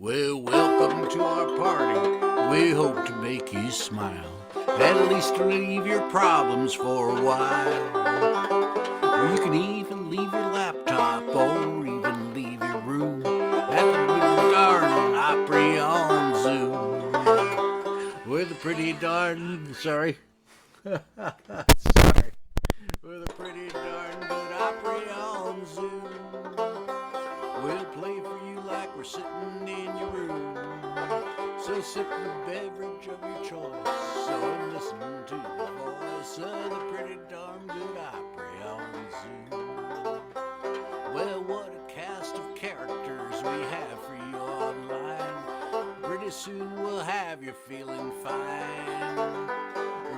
Well, welcome to our party. We hope to make you smile. At least relieve your problems for a while. Or you can even leave your laptop or even leave your room at the Pretty Darn Opry on Zoom. We're the Pretty Darn... Sorry. Sorry. We're the Pretty Darn Good Opry on Zoom. We'll play for you like we're sitting in your room. So sip the beverage of your choice. So listen to the voice of the Pretty Darn Good Opry on Zoom. Well, what a cast of characters we have for you online. Pretty soon we'll have you feeling fine.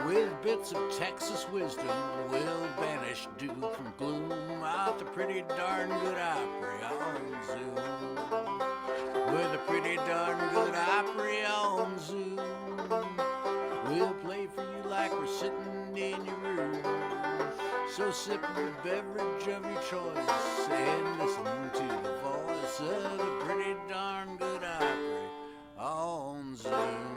With bits of Texas wisdom, we'll banish doom from gloom out the Pretty Darn Good Opry on Zoom. With a Pretty Darn Good Opry on Zoom. We'll play for you like we're sitting in your room. So sip the beverage of your choice and listen to the voice of the Pretty Darn Good Opry on Zoom.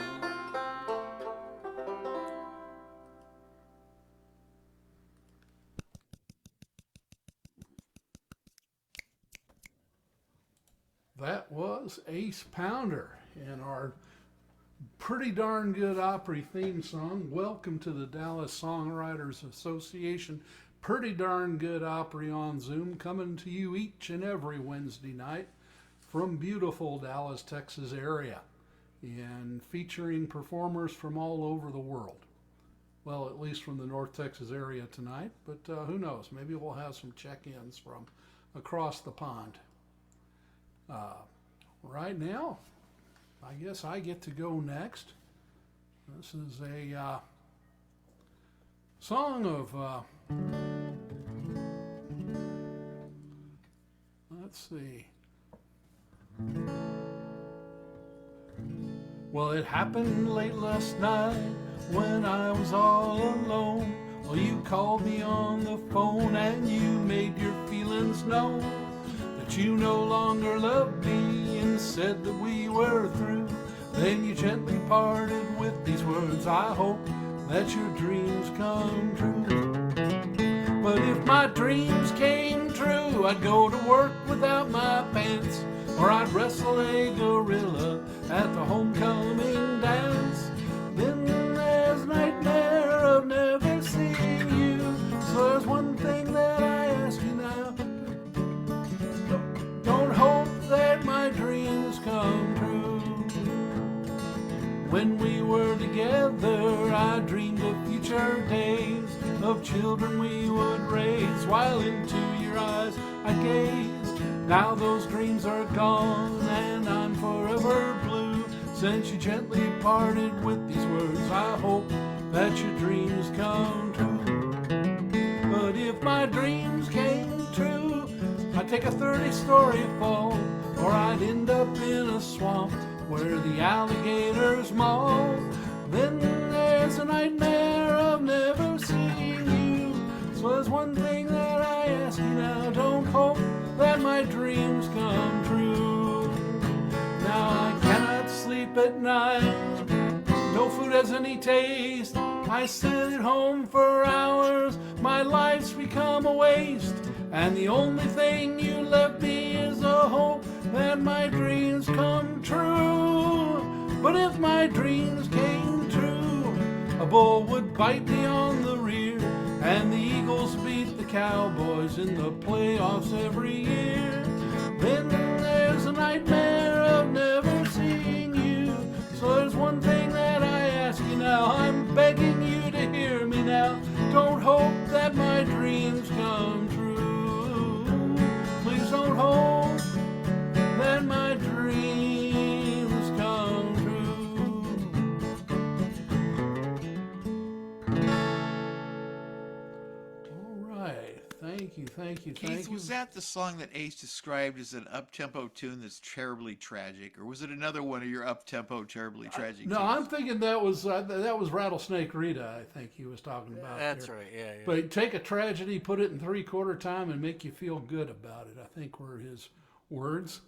That was Ace Pounder in our Pretty Darn Good Opry theme song. Welcome to the Dallas Songwriters Association. Pretty Darn Good Opry on Zoom, coming to you each and every Wednesday night from beautiful Dallas, Texas area, and featuring performers from all over the world. Well, at least from the North Texas area tonight, but who knows? Maybe we'll have some check-ins from across the pond. Right now, I guess I get to go next. This is a song of, let's see. Well, it happened late last night when I was all alone. Well, you called me on the phone and you made your feelings known. That you no longer loved me and said that we were through. Then you gently parted with these words, I hope that your dreams come true. But if my dreams came true, I'd go to work without my pants, or I'd wrestle a gorilla at the homecoming dance. Then there's nightmare of never seeing you. So there's one thing that I ask you now. Don't hope that my dreams come true. When we were together, I dreamed of future days, of children we would raise, while into your eyes I gazed. Now those dreams are gone and I'm forever blue, since you gently parted with these words, I hope that your dreams come true. But if my dreams came true, I'd take a 30-story fall, or I'd end up in a swamp where the alligators maul. Then there's a nightmare of never seeing you. So there's one thing that I ask you now. Don't hope that my dreams come true. Now I cannot sleep at night. No food has any taste. I sit at home for hours. My life's become a waste. And the only thing you left me is a hope that my dreams come true. But if my dreams came true, a bull would bite me on the rear, and the Eagles beat the Cowboys in the playoffs every year. Then there's a nightmare of never seeing you. So there's one thing that I ask you now. I'm begging you to hear me now. Don't hope that my dreams come true. Please don't hope that my dreams come true. All right. Thank you. Keith, was that the song that Ace described as an up-tempo tune that's terribly tragic, or was it another one of your up-tempo, terribly tragic No, tunes? I'm thinking that was Rattlesnake Rita, I think he was talking about. That's there. right, yeah. But take a tragedy, put it in 3/4 time, and make you feel good about it, I think were his words.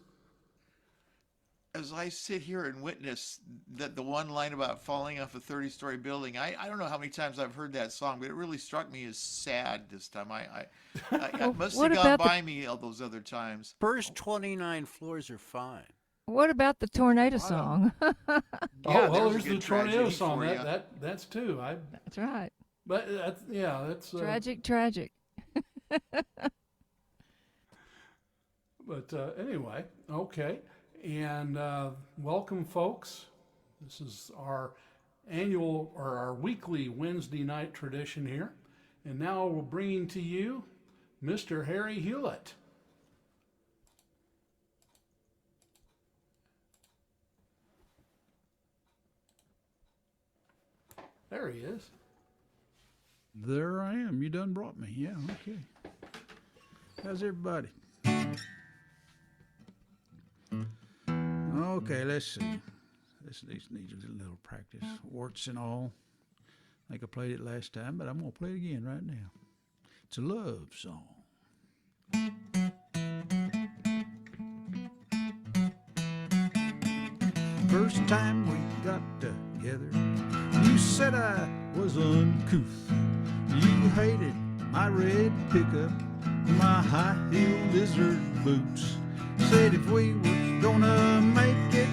as I sit here and witness that the one line about falling off a 30-story building, I don't know how many times I've heard that song, but it really struck me as sad this time. I Well, must what have gone about the by me all those other times. First 29 floors are fine. what about the tornado I don't- song? Yeah, well, there's a there's the good tornado tragedy song. for ya. That's two. That's right. But that's that's Tragic, tragic. But anyway, okay. And welcome, folks. This is our annual or our weekly Wednesday night tradition here. And now we're bringing to you Mr. Harry Hewlett. There he is. There I am. You done brought me. Yeah, okay. How's everybody? Okay, let's see. This needs a little practice. Warts and all. I think I played it last time, but I'm going to play it again right now. It's a love song. First time we got together, you said I was uncouth. You hated my red pickup, my high-heeled lizard boots. Said if we were gonna make it,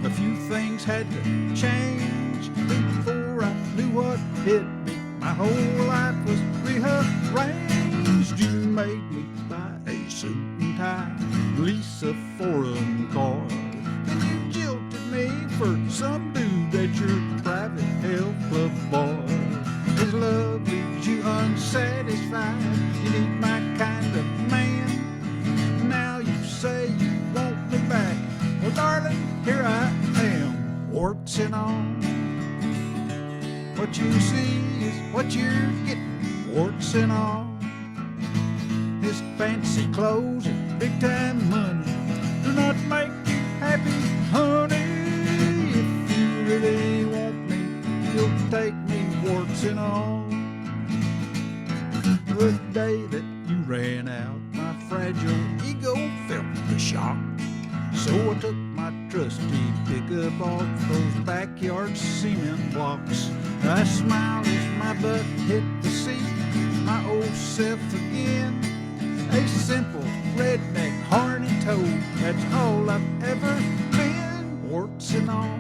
a few things had to change. Before I knew what hit me, my whole life was rearranged. You made me buy a suit and tie, lease a foreign car. Then you jilted me for some dude at your private health club bar. His love leaves you unsatisfied. You need my kind of man. Now you say you want me back. Well, darling, here I am, warts and all. What you see is what you're getting, warts and all. His fancy clothes and big time money do not make you happy, honey. If you really want me, you'll take me, warts and all. The day that you ran out, my fragile ego felt the shock. So I took my trusty pickup off those backyard cement blocks. I smiled as my butt hit the seat, my old self again. A simple redneck horny toad, that's all I've ever been, warts and all.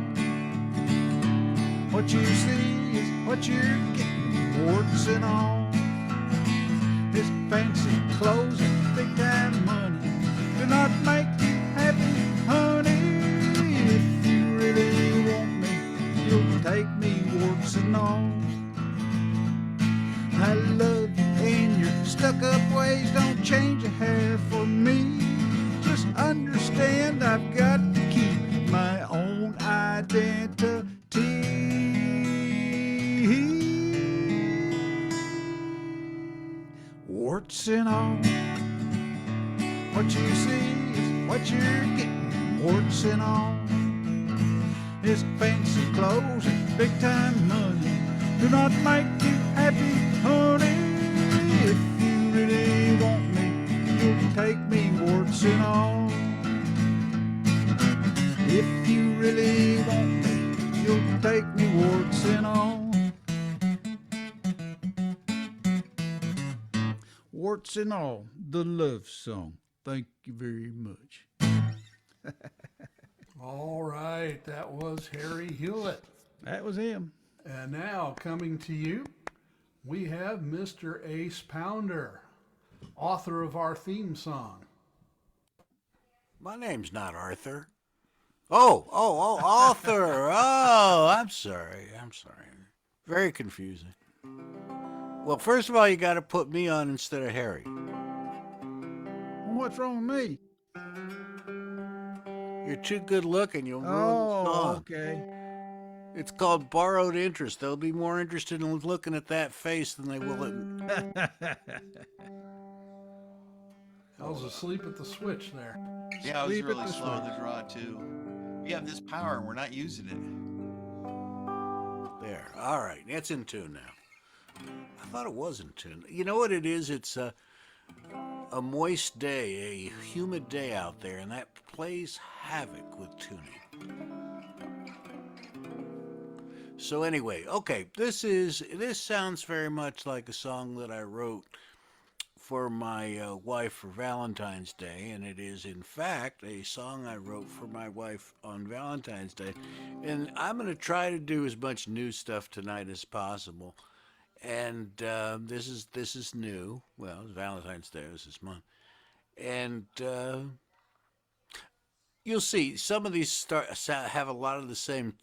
What you see is what you're getting, warts and all. His fancy clothes and big time money do not make you happy, honey. If you really want me, you'll take me, warts and all. I love you and your stuck-up ways don't change a hair for me. Just understand I've got to keep my own identity. Warts and all. What you see is what you're getting, warts and all. His fancy clothes and big time money do not make you happy, honey. If you really want me, you'll take me, warts and all. If you really want me, you'll take me, warts and all. Warts and all, the love song. Thank you very much. All right, that was Harry Hewlett. That was him. And now coming to you, we have Mr. Ace Pounder, author of our theme song. My name's not Arthur. Oh, Arthur. Oh, I'm sorry. Very confusing. Well, first of all, you got to put me on instead of Harry. What's wrong with me? You're too good looking. You'll ruin the Oh, song. okay. It's called borrowed interest. They'll be more interested in looking at that face than they will at... I was asleep at the switch there. Yeah, I was Sleep at really the slow on the switch. draw too. We have this power and we're not using it. There. All right. It's in tune now. I thought it was in tune. You know what it is? It's a moist day, a humid day out there, and that plays havoc with tuning. So anyway, okay, this sounds very much like a song that I wrote for my wife for Valentine's Day, and it is in fact a song I wrote for my wife on Valentine's Day. And I'm going to try to do as much new stuff tonight as possible. And this is new. Well, it's Valentine's Day was this month, and you'll see some of these have a lot of the same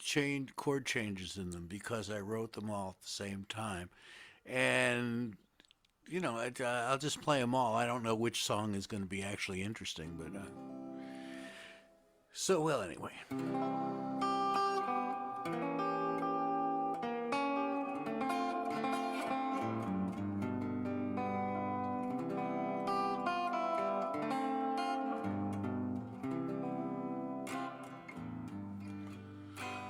chord changes in them because I wrote them all at the same time. And, you know, I'll just play them all. I don't know which song is going to be actually interesting, but well, anyway.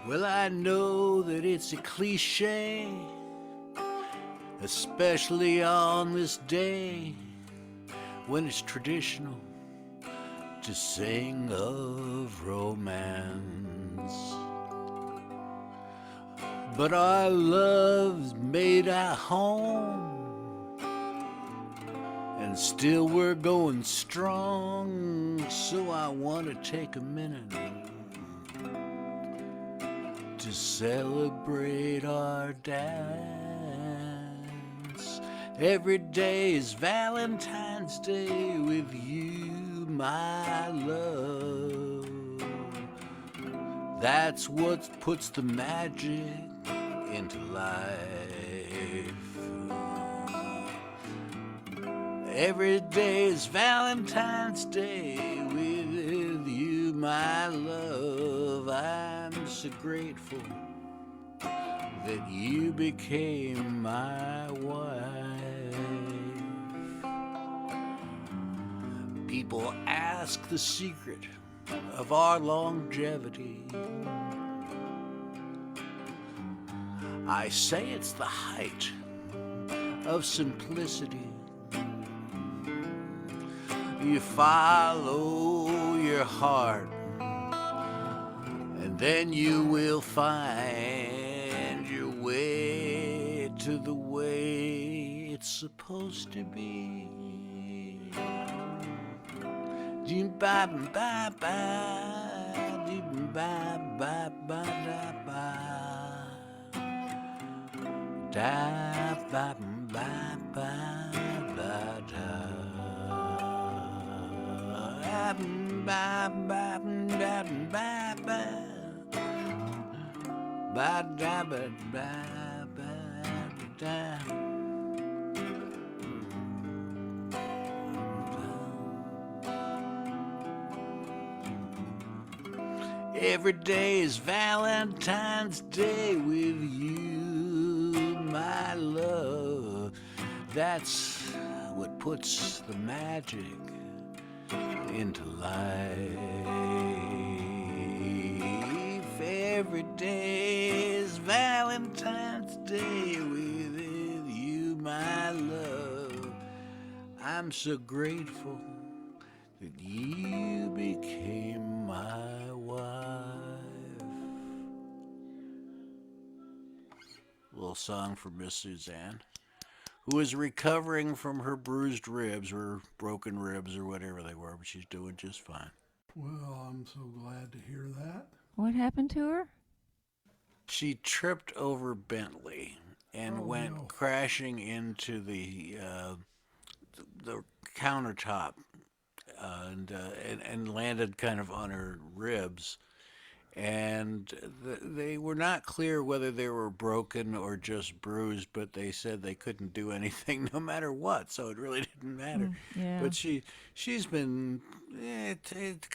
Well, I know that it's a cliche, especially on this day when it's traditional to sing of romance. But our love's made at home, and still we're going strong, so I want to take a minute to celebrate our dance. Every day is Valentine's Day with you, my love. That's what puts the magic into life. Every day is Valentine's Day with you, my love. I'm so grateful that you became my wife. People ask the secret of our longevity. I say it's the height of simplicity. You follow your heart, and then you will find your way to the way it's supposed to be. Da ba ba ba da. Every day is Valentine's Day with you, my love. That's what puts the magic into life. Every day is Valentine's Day with you, my love. I'm so grateful that you became my wife. Little song for Miss Suzanne, who is recovering from her bruised ribs or broken ribs or whatever they were, but she's doing just fine. Well, I'm so glad to hear that. What happened to her? She tripped over Bentley and went crashing into the countertop and landed kind of on her ribs. And they were not clear whether they were broken or just bruised, but they said they couldn't do anything no matter what, so it really didn't matter. Yeah. But she's been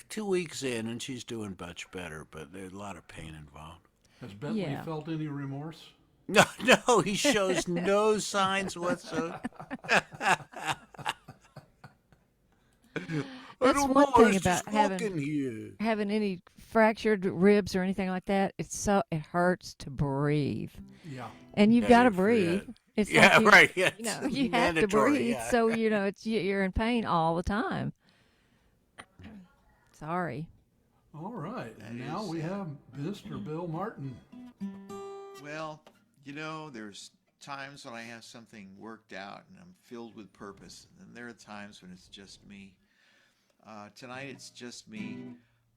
2 weeks in, and she's doing much better, but there's a lot of pain involved. Has Bentley felt any remorse? No, he shows no signs whatsoever. That's one thing about having any fractured ribs or anything like that. It hurts to breathe. Yeah. And you've got to breathe. It's Yeah, like you, right. Yeah, you know, it's you have to mandatory. breathe. Yeah. So it's you're in pain all the time. Sorry. All right, That and now is we sad. have Mr. Bill Martin. Well, there's times when I have something worked out and I'm filled with purpose, and then there are times when it's just me. Tonight it's just me.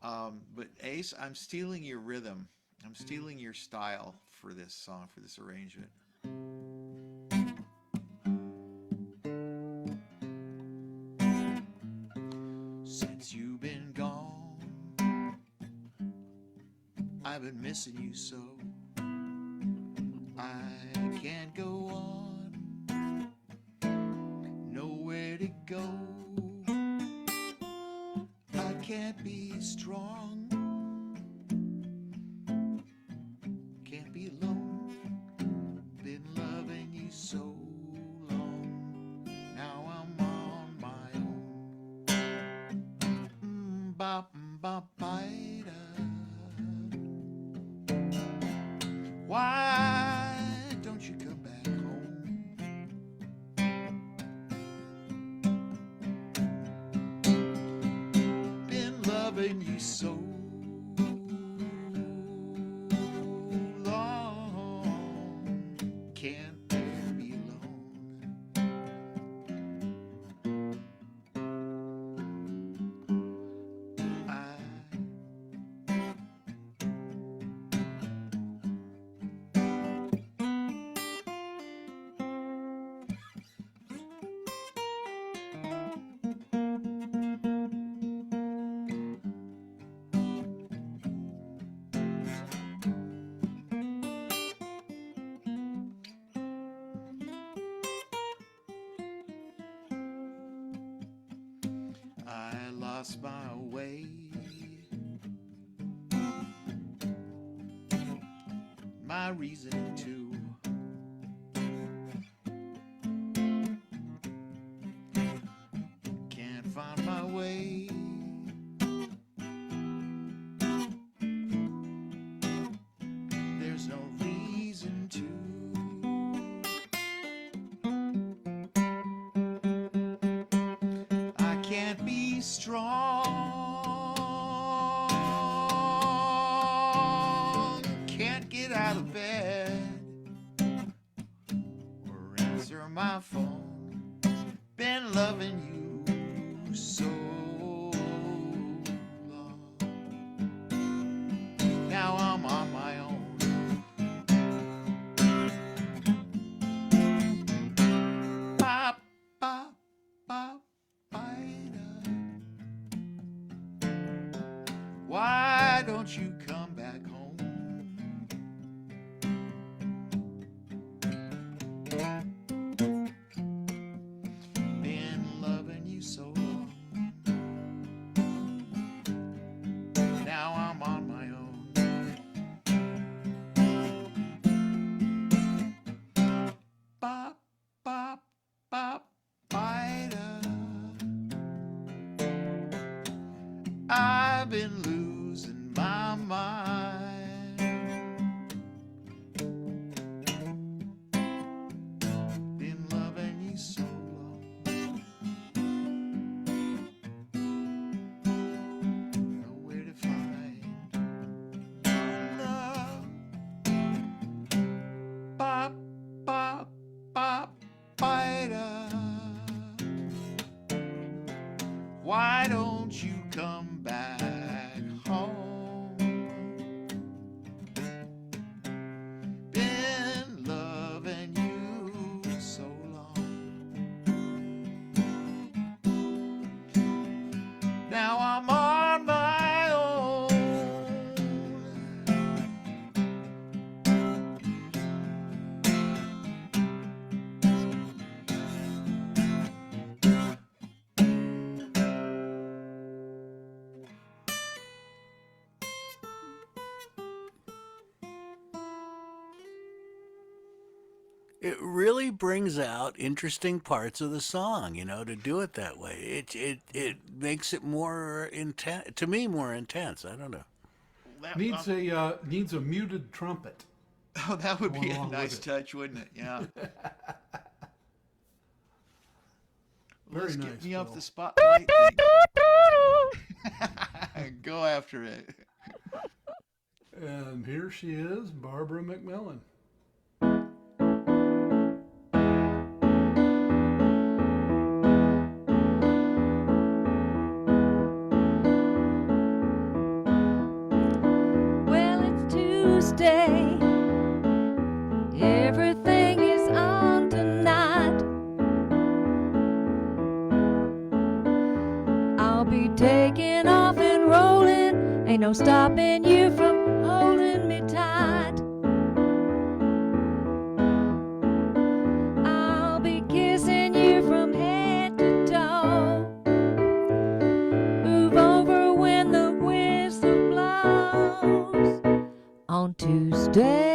But Ace, I'm stealing your rhythm. I'm stealing your style for this song, for this arrangement. Since you've been gone, I've been missing you so. I can't go on, nowhere to go. I can't be strong, can't be alone. Been loving you so long, now I'm on my own. Bop, bop, bida. Why don't you come back home? Been loving you so long, can't bear me alone. I lost my way, my reason too. Can't find my way. There's no reason to. I can't be strong, can't get out of bed or answer my phone. Been loving you so long, now I'm on my own. Bop, bop, bop, bida. Why don't you come back home? Been loving you so long, now I'm on my own. Bop, bop, bop, bida. I've been losing my mind. Been loving you so long, nowhere to find love. Bop, bop, bop, bida. Why don't you come back home? Been loving you so long, now I'm on my own. It really brings out interesting parts of the song, to do it that way. It makes it more intense, to me, more intense. I don't know. Needs a muted trumpet. Oh, that would be Going a along nice with it. touch, wouldn't it? Yeah. Very Let's nice, get me off Bill. the spotlight thing. Go after it. And here she is, Barbara McMillen. Well, it's Tuesday. Everything is on tonight. I'll be taking off and rolling. Ain't no stopping you from holding me tight. I'll be kissing you from head to toe. Move over when the whistle blows on Tuesday.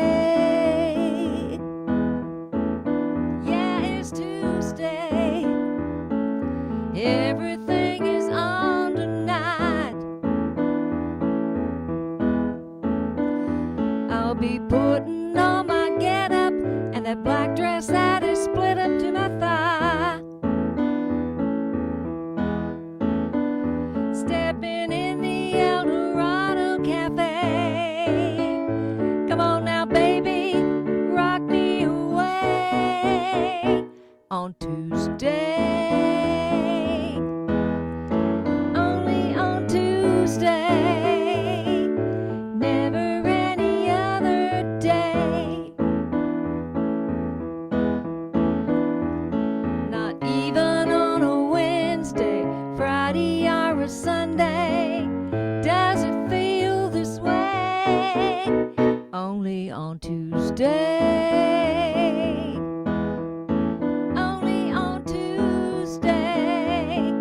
Yeah, it's Tuesday. Everything is on tonight. I'll be putting on my getup and that black dress that is split up to my thigh. Stepping in the El Dorado Cafe. Come on now, baby, rock me away on Tuesday. Only on Tuesday, never any other day. Not even on a Wednesday, Friday, or a Sunday does it feel this way. Only on Tuesday. Only on Tuesday.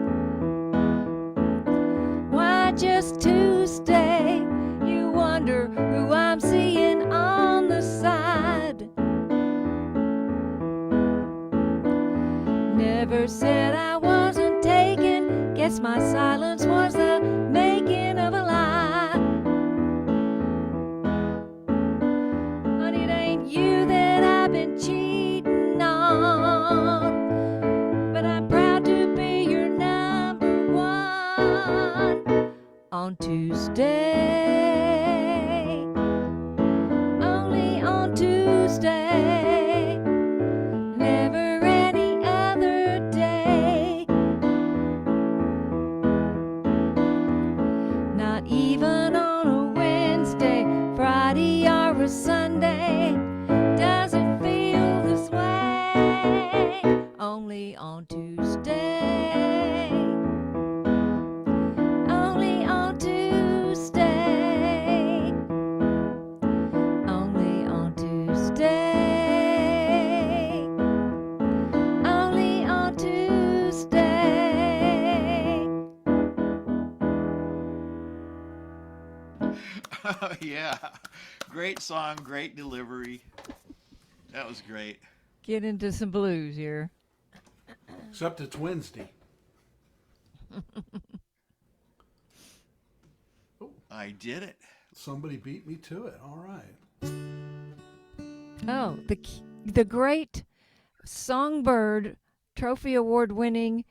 Why just Tuesday? You wonder who I'm seeing on the side. Never said I wasn't taken. Guess my silence was the making of a lie. Honey, it ain't you that I've been cheating on, but I'm proud to be your number one on Tuesday. Only on Tuesday, never any other day. Not even on a Wednesday, Friday, or a Sunday does it feel this way. Only on Tuesday. Only on Tuesday. Only on Tuesday. Only on Tuesday. Oh, yeah. Great song, great delivery. That was great. Get into some blues here. Except it's Wednesday. I did it. Somebody beat me to it. All right. Oh, the great Songbird Trophy Award winning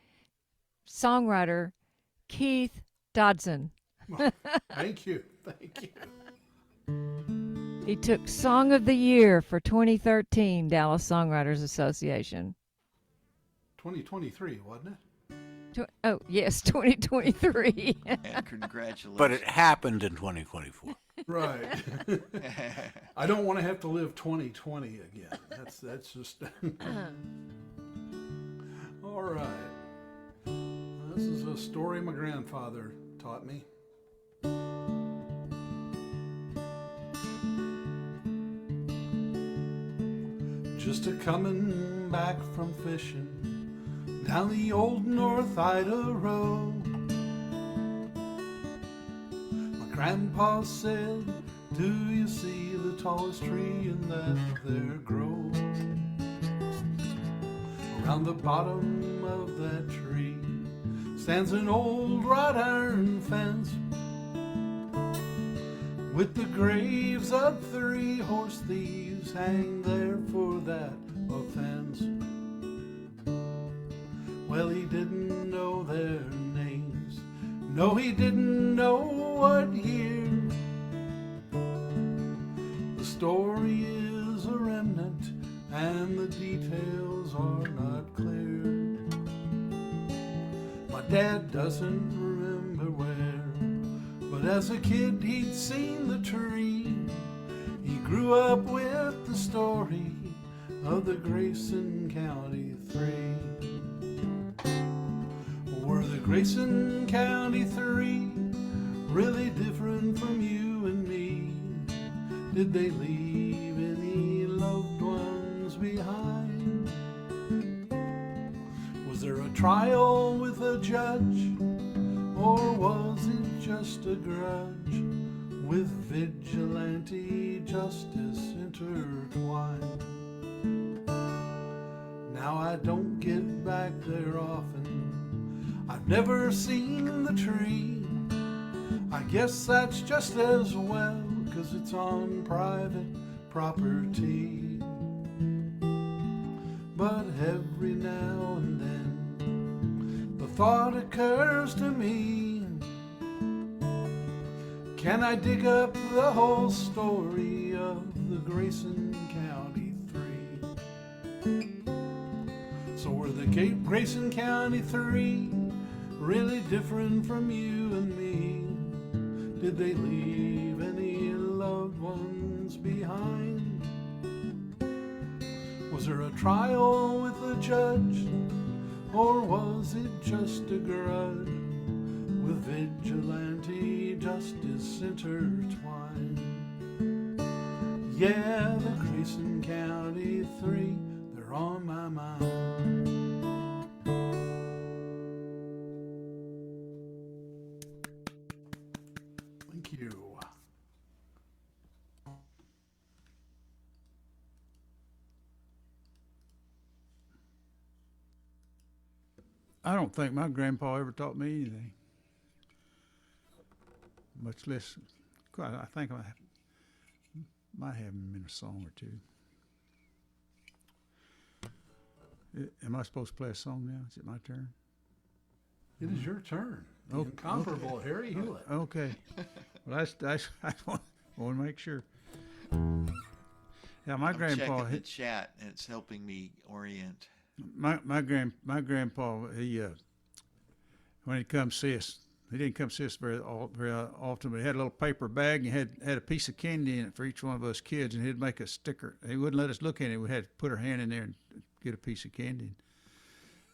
songwriter Keith Dodson. Thank you. Thank you. He took Song of the Year for 2013 Dallas Songwriters Association. 2023, wasn't it? Oh, yes, 2023. And congratulations. But it happened in 2024. Right. I don't want to have to live 2020 again. That's just. All right. This is a story my grandfather taught me. Just a coming back from fishing down the old North Ida Road. My grandpa said, do you see the tallest tree in that there grove? Around the bottom of that tree stands an old wrought iron fence with the graves of 3 horse thieves leaves hang there for that offense. Well, he didn't know their names. No, he didn't know what year. The story is a remnant and the details are not clear. My dad doesn't remember where, but as a kid he'd seen the tree. He grew up with the story of the Grayson County Three. Were the Grayson County Three really different from you and me? Did they leave any loved ones behind? Was there a trial with a judge, or was it just a grudge with vigilante justice intertwined? Now I don't get back there often. I've never seen the tree. I guess that's just as well, 'cause it's on private property. But every now and then the thought occurs to me, can I dig up the whole story of the Grayson County Three? So were the Grayson County Three really different from you and me? Did they leave any loved ones behind? Was there a trial with a judge, or was it just a grudge with vigilante justice intertwined? Yeah, the Grayson County Three, they're on my mind. Thank you. I don't think my grandpa ever taught me anything, much less. I think I might have him in a song or two. Am I supposed to play a song now? Is it my turn? It is your turn. The Okay. incomparable Harry Hewlett. Okay. Well, I want to make sure. Yeah, my I'm grandpa. checking the chat, and it's helping me orient. My grandpa, he when he'd come see us, he didn't come see us very often, but he had a little paper bag and had a piece of candy in it for each one of us kids, and he'd make a sticker. He wouldn't let us look at it. We had to put our hand in there and get a piece of candy.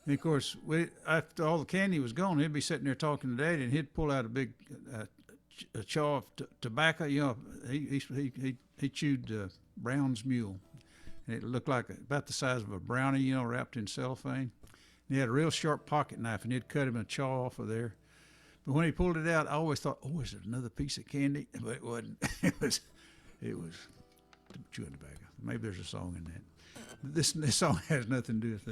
And of course, after all the candy was gone, he'd be sitting there talking to Daddy, and he'd pull out a big a chaw of tobacco. You know, he chewed Brown's Mule. And it looked like about the size of a brownie, you know, wrapped in cellophane. And he had a real sharp pocket knife, and he'd cut him a chaw off of there. But when he pulled it out, I always thought, oh, is it another piece of candy? But it wasn't. It was chewing tobacco. Maybe there's a song in that. This song has nothing to do with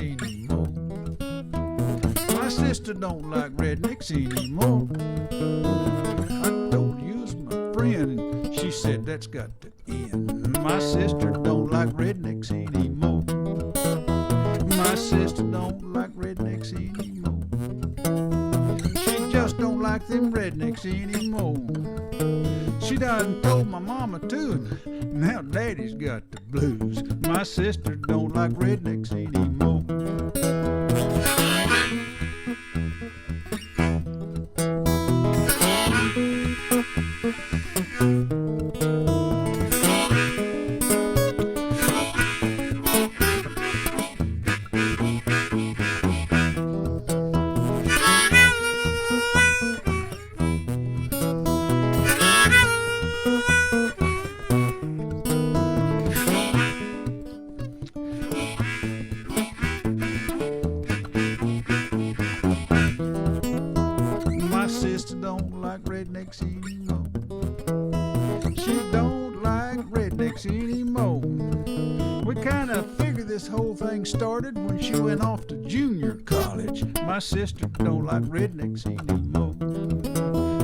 anymore. My sister don't like rednecks anymore. I told you was my friend, and she said that's got to end. My sister don't like rednecks anymore. My sister don't like rednecks anymore. She just don't like them rednecks anymore. She done told my mama too, and now Daddy's got the blues. My sister don't like rednecks anymore. rednecks anymore. She don't like rednecks anymore. We kind of figured this whole thing started when she went off to junior college. My sister don't like rednecks anymore.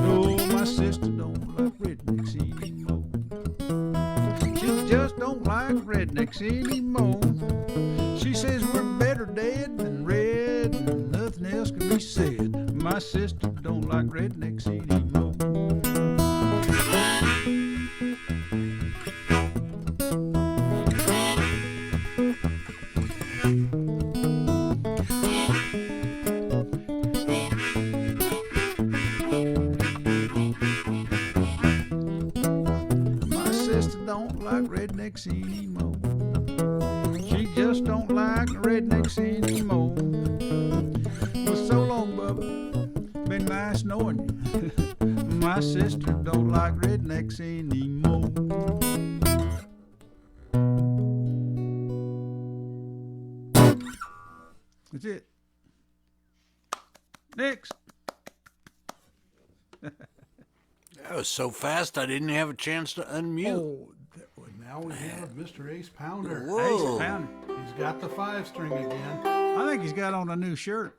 No, my sister don't like rednecks anymore. She just don't like rednecks anymore. She says we're better dead than red and nothing else can be said. My sister don't like rednecks anymore. My sister don't like rednecks anymore. She just don't like rednecks anymore. Well, so long, Bubba. Been nice knowing you. My sister don't like rednecks anymore. That's it. Next. That was so fast I didn't have a chance to unmute. Oh, now we have Mr. Ace Pounder. Whoa. Ace Pounder. He's got the 5-string again. I think he's got on a new shirt.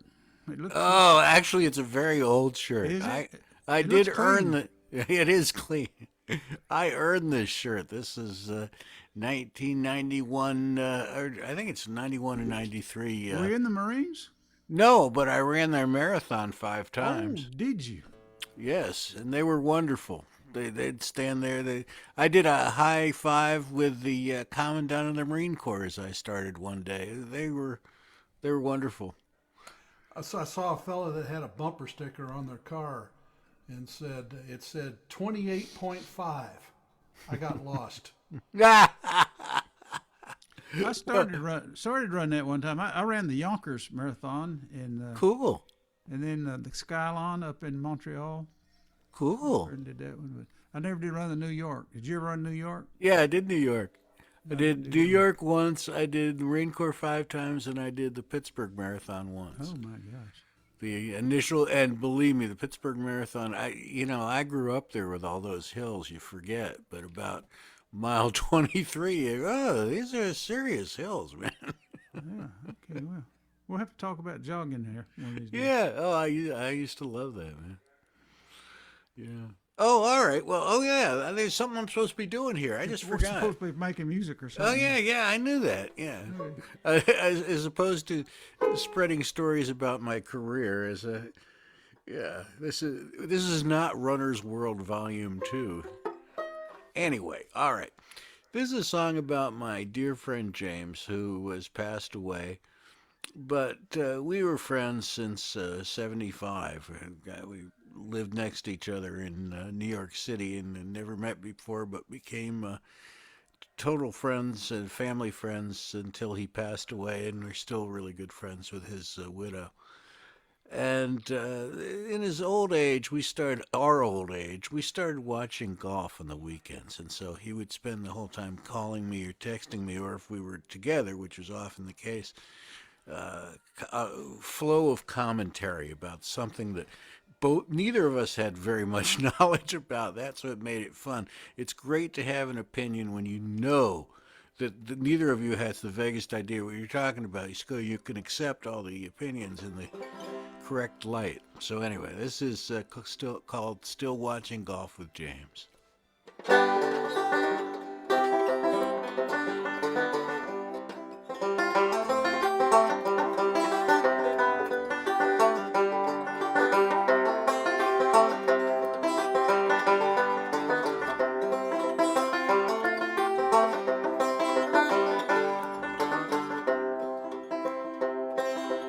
It looks Oh, actually, it's a very old shirt. Is it? I It did looks earn clean. It is clean. I earned this shirt. This is 1991. Or I think it's 91 and 93. Were you in the Marines? No, but I ran their marathon 5 times. Oh, did you? Yes, and they were wonderful. They'd stand there. I did a high five with the commandant of the Marine Corps as I started one day. They were wonderful. I saw a fella that had a bumper sticker on their car and it said 28.5. I got lost. I started run that one time. I ran the Yonkers Marathon Cool. and then the Skylon up in Montreal. Cool. I did that one, but I never did run the New York. Did you ever run New York? Yeah, I did New York. I did New York once. I did the Marine Corps 5 times, and I did the Pittsburgh Marathon once. Oh my gosh! The initial, and believe me, the Pittsburgh Marathon. I grew up there with all those hills. You forget, but about mile 23, these are serious hills, man. Yeah. Okay. Well, we'll have to talk about jogging here one of these days. Yeah. Oh, I used to love that, man. Yeah. Oh, all right. Well, oh yeah. There's something I'm supposed to be doing here. I just We're forgot. supposed to be making music or Oh something. yeah. I knew that. Yeah. As opposed to spreading stories about my career this is not Runner's World Volume 2. Anyway, all right. This is a song about my dear friend James, who has passed away. But we were friends since 75. We lived next to each other in New York City and never met before, but became total friends and family friends until he passed away, and we're still really good friends with his widow. And in his old age, we started watching golf on the weekends. And so he would spend the whole time calling me or texting me, or if we were together, which was often the case, a flow of commentary about something that neither of us had very much knowledge about. That's what made it fun. It's great to have an opinion when you know that neither of you has the vaguest idea what you're talking about. You can accept all the opinions in the correct light. So anyway, this is still called Still Watching Golf with James.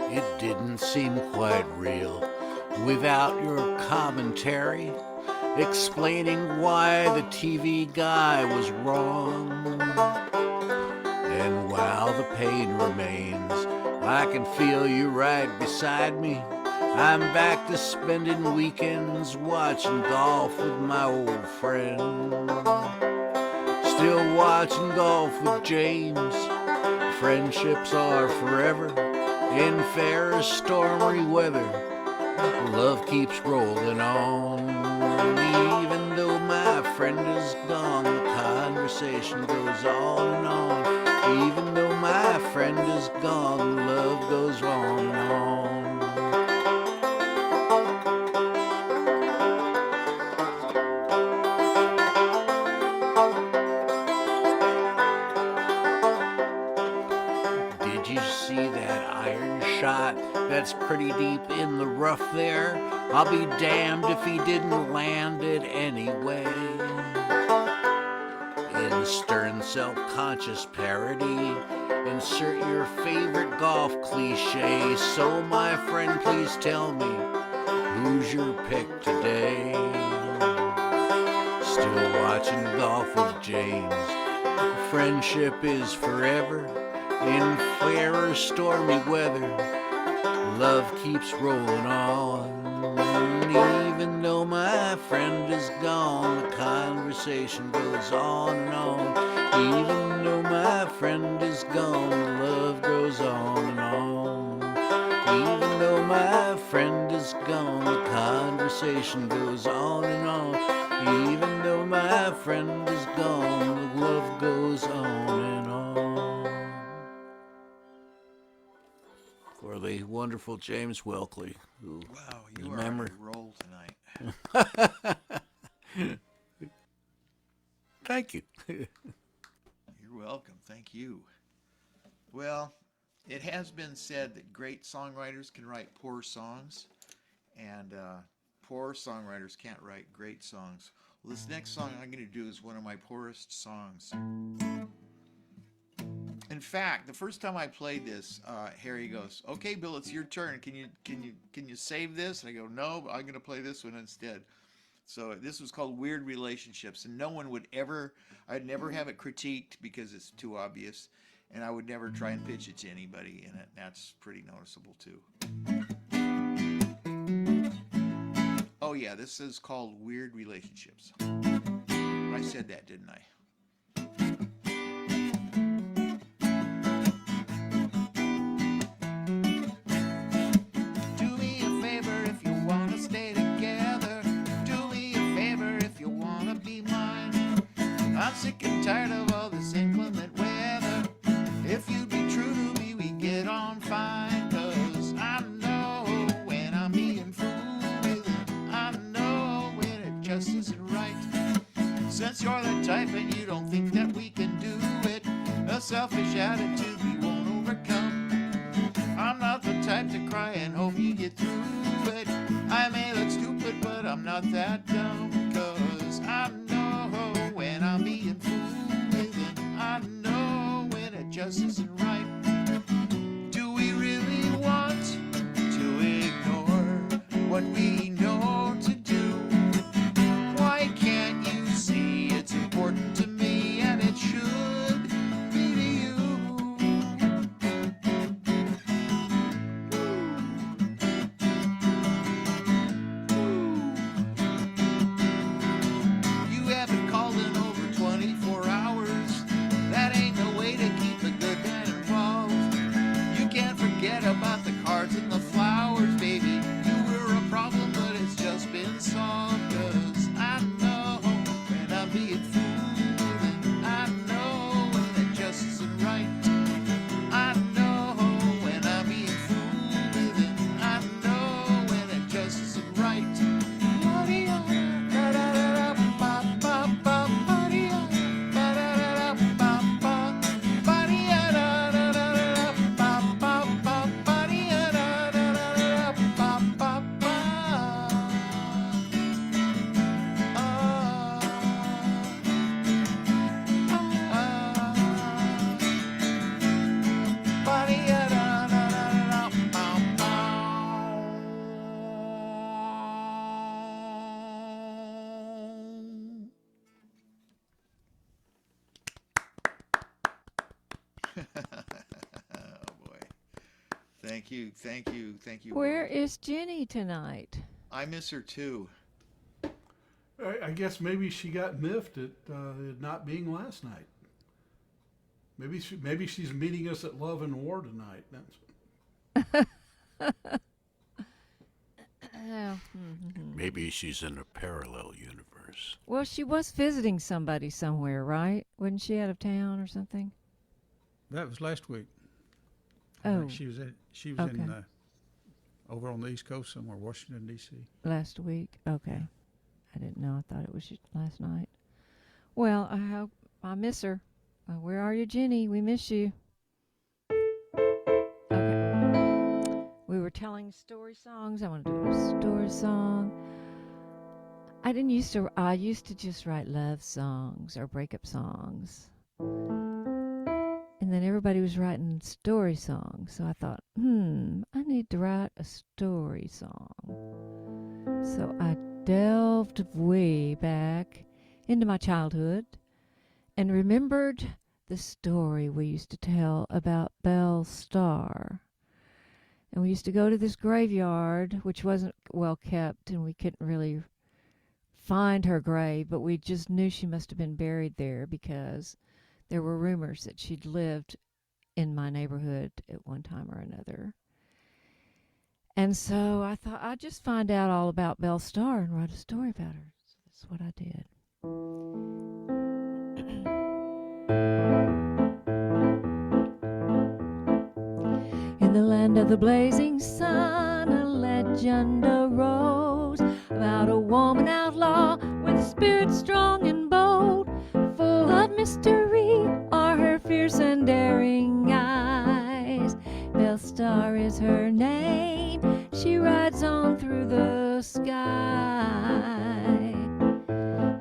It didn't seem quite real without your commentary, explaining why the TV guy was wrong. And while the pain remains, I can feel you right beside me. I'm back to spending weekends watching golf with my old friend. Still watching golf with James. Friendships are forever in fair stormy weather. Love keeps rolling on. Even though my friend is gone, the conversation goes on and on. Even though my friend is gone, love goes on and on. Did you see that iron shot that's pretty deep in the rough there? I'll be damned if he didn't land it anyway. In stern self-conscious parody, insert your favorite golf cliche. So my friend, please tell me, who's your pick today? Still watching golf with James. Friendship is forever in fair or stormy weather. Love keeps rolling on. Even though my friend is gone, the conversation goes on and on. Even though my friend is gone, love goes on and on. Even though my friend is gone, the conversation goes on and on. Even though my friend is gone, the love goes on and on. For the wonderful James Welkley, who Wow, you are remember. on a roll tonight. Thank you. You're welcome. Thank you. Well, it has been said that great songwriters can write poor songs, and poor songwriters can't write great songs. Well, this next song I'm going to do is one of my poorest songs. In fact, the first time I played this, Harry goes, "Okay, Bill, it's your turn. Can you save this?" And I go, "No, but I'm going to play this one instead." So this was called Weird Relationships, and no one would ever, I'd never have it critiqued because it's too obvious, and I would never try and pitch it to anybody, and that's pretty noticeable too. Oh yeah, this is called Weird Relationships. I said that, didn't I? Sick and tired of all this inclement weather. If you'd be true to me, we get on fine. 'Cause I know when I'm being fooled with it. I know when it just isn't right. Since you're the type and you don't think that we can do it, a selfish attitude we won't overcome. I'm not the type to cry and hope you get through it. I may look stupid, but I'm not that dumb. 'Cause I know when I'm being fooled with it. I know when it just isn't right. Do we really want to ignore what we know to do? Why can't you see it's important to me and it should be to you? You haven't called in over 24 hours. That ain't no way to keep a good man involved. You can't forget about the cards and the flowers, baby. You were a problem, but it's just been solved. 'Cause I know when I'm being fooled, and I know when it just isn't right. I know when I'm being fooled with it. I know when it just isn't right. Oh boy. Thank you. Where is Jenny tonight? I miss her too. I guess maybe she got miffed at it not being last night. Maybe she's meeting us at Love and War tonight. Maybe she's in a parallel universe. Well, she was visiting somebody somewhere, right? Wasn't she out of town or something? That was last week. I Oh, think she was okay. in over on the East Coast somewhere, Washington D.C. Last week? Okay. I didn't know. I thought it was last night. Well, I miss her. Where are you, Jenny? We miss you. Okay. We were telling story songs. I want to do a story song. I used to just write love songs or breakup songs. And then everybody was writing story songs. So I thought, I need to write a story song. So I delved way back into my childhood and remembered the story we used to tell about Belle Starr. And we used to go to this graveyard, which wasn't well kept, and we couldn't really find her grave, but we just knew she must have been buried there because there were rumors that she'd lived in my neighborhood at one time or another. And so I thought I'd just find out all about Belle Starr and write a story about her. So that's what I did. In the land of the blazing sun, a legend arose about a woman outlaw with a spirit strong and bold. Full of mystery are her fierce and daring eyes. Belle Starr is her name. She rides on through the sky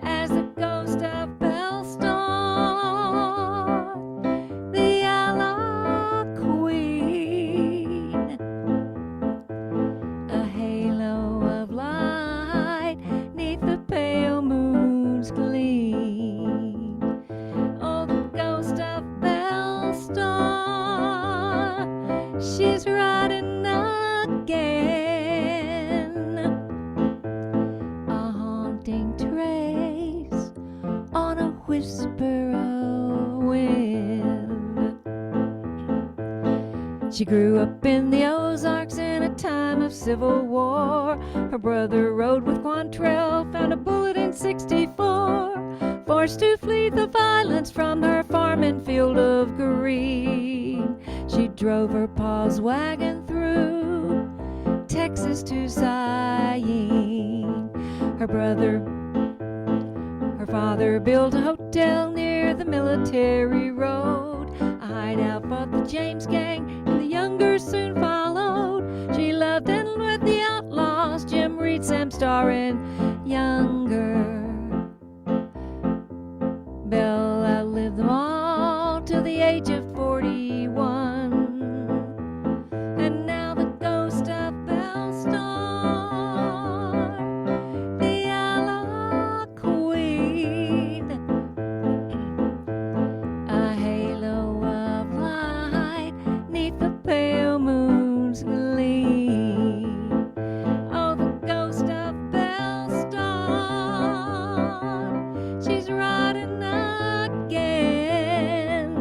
as the ghost of Belle Starr, the outlaw queen. A halo of light 'neath the pale moon's gleam. Oh, the ghost of Belle Starr, she's riding again. A haunting trace on a whisper of wind. She grew up in the Ozarks in a time of civil war. Her brother rode with Quantrell, found a bullet in '64. Forced to flee the violence from her farm and field of green, she drove her pa's wagon through Texas to Sighing. Her father built a hotel near the military road, a hideout for the James gang, and the younger soon followed. She loved and with the outlaws, Jim Reed, Sam Starr, and younger. Belle outlived them all till the age of 41. And now the ghost of Belle Starr, the outlaw queen. A halo of light 'neath the pale moon's gleam. Oh, the ghost of Belle Starr, she's riding again.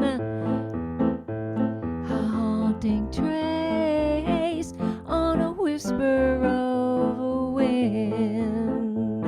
A haunting trace on a whisper of a wind.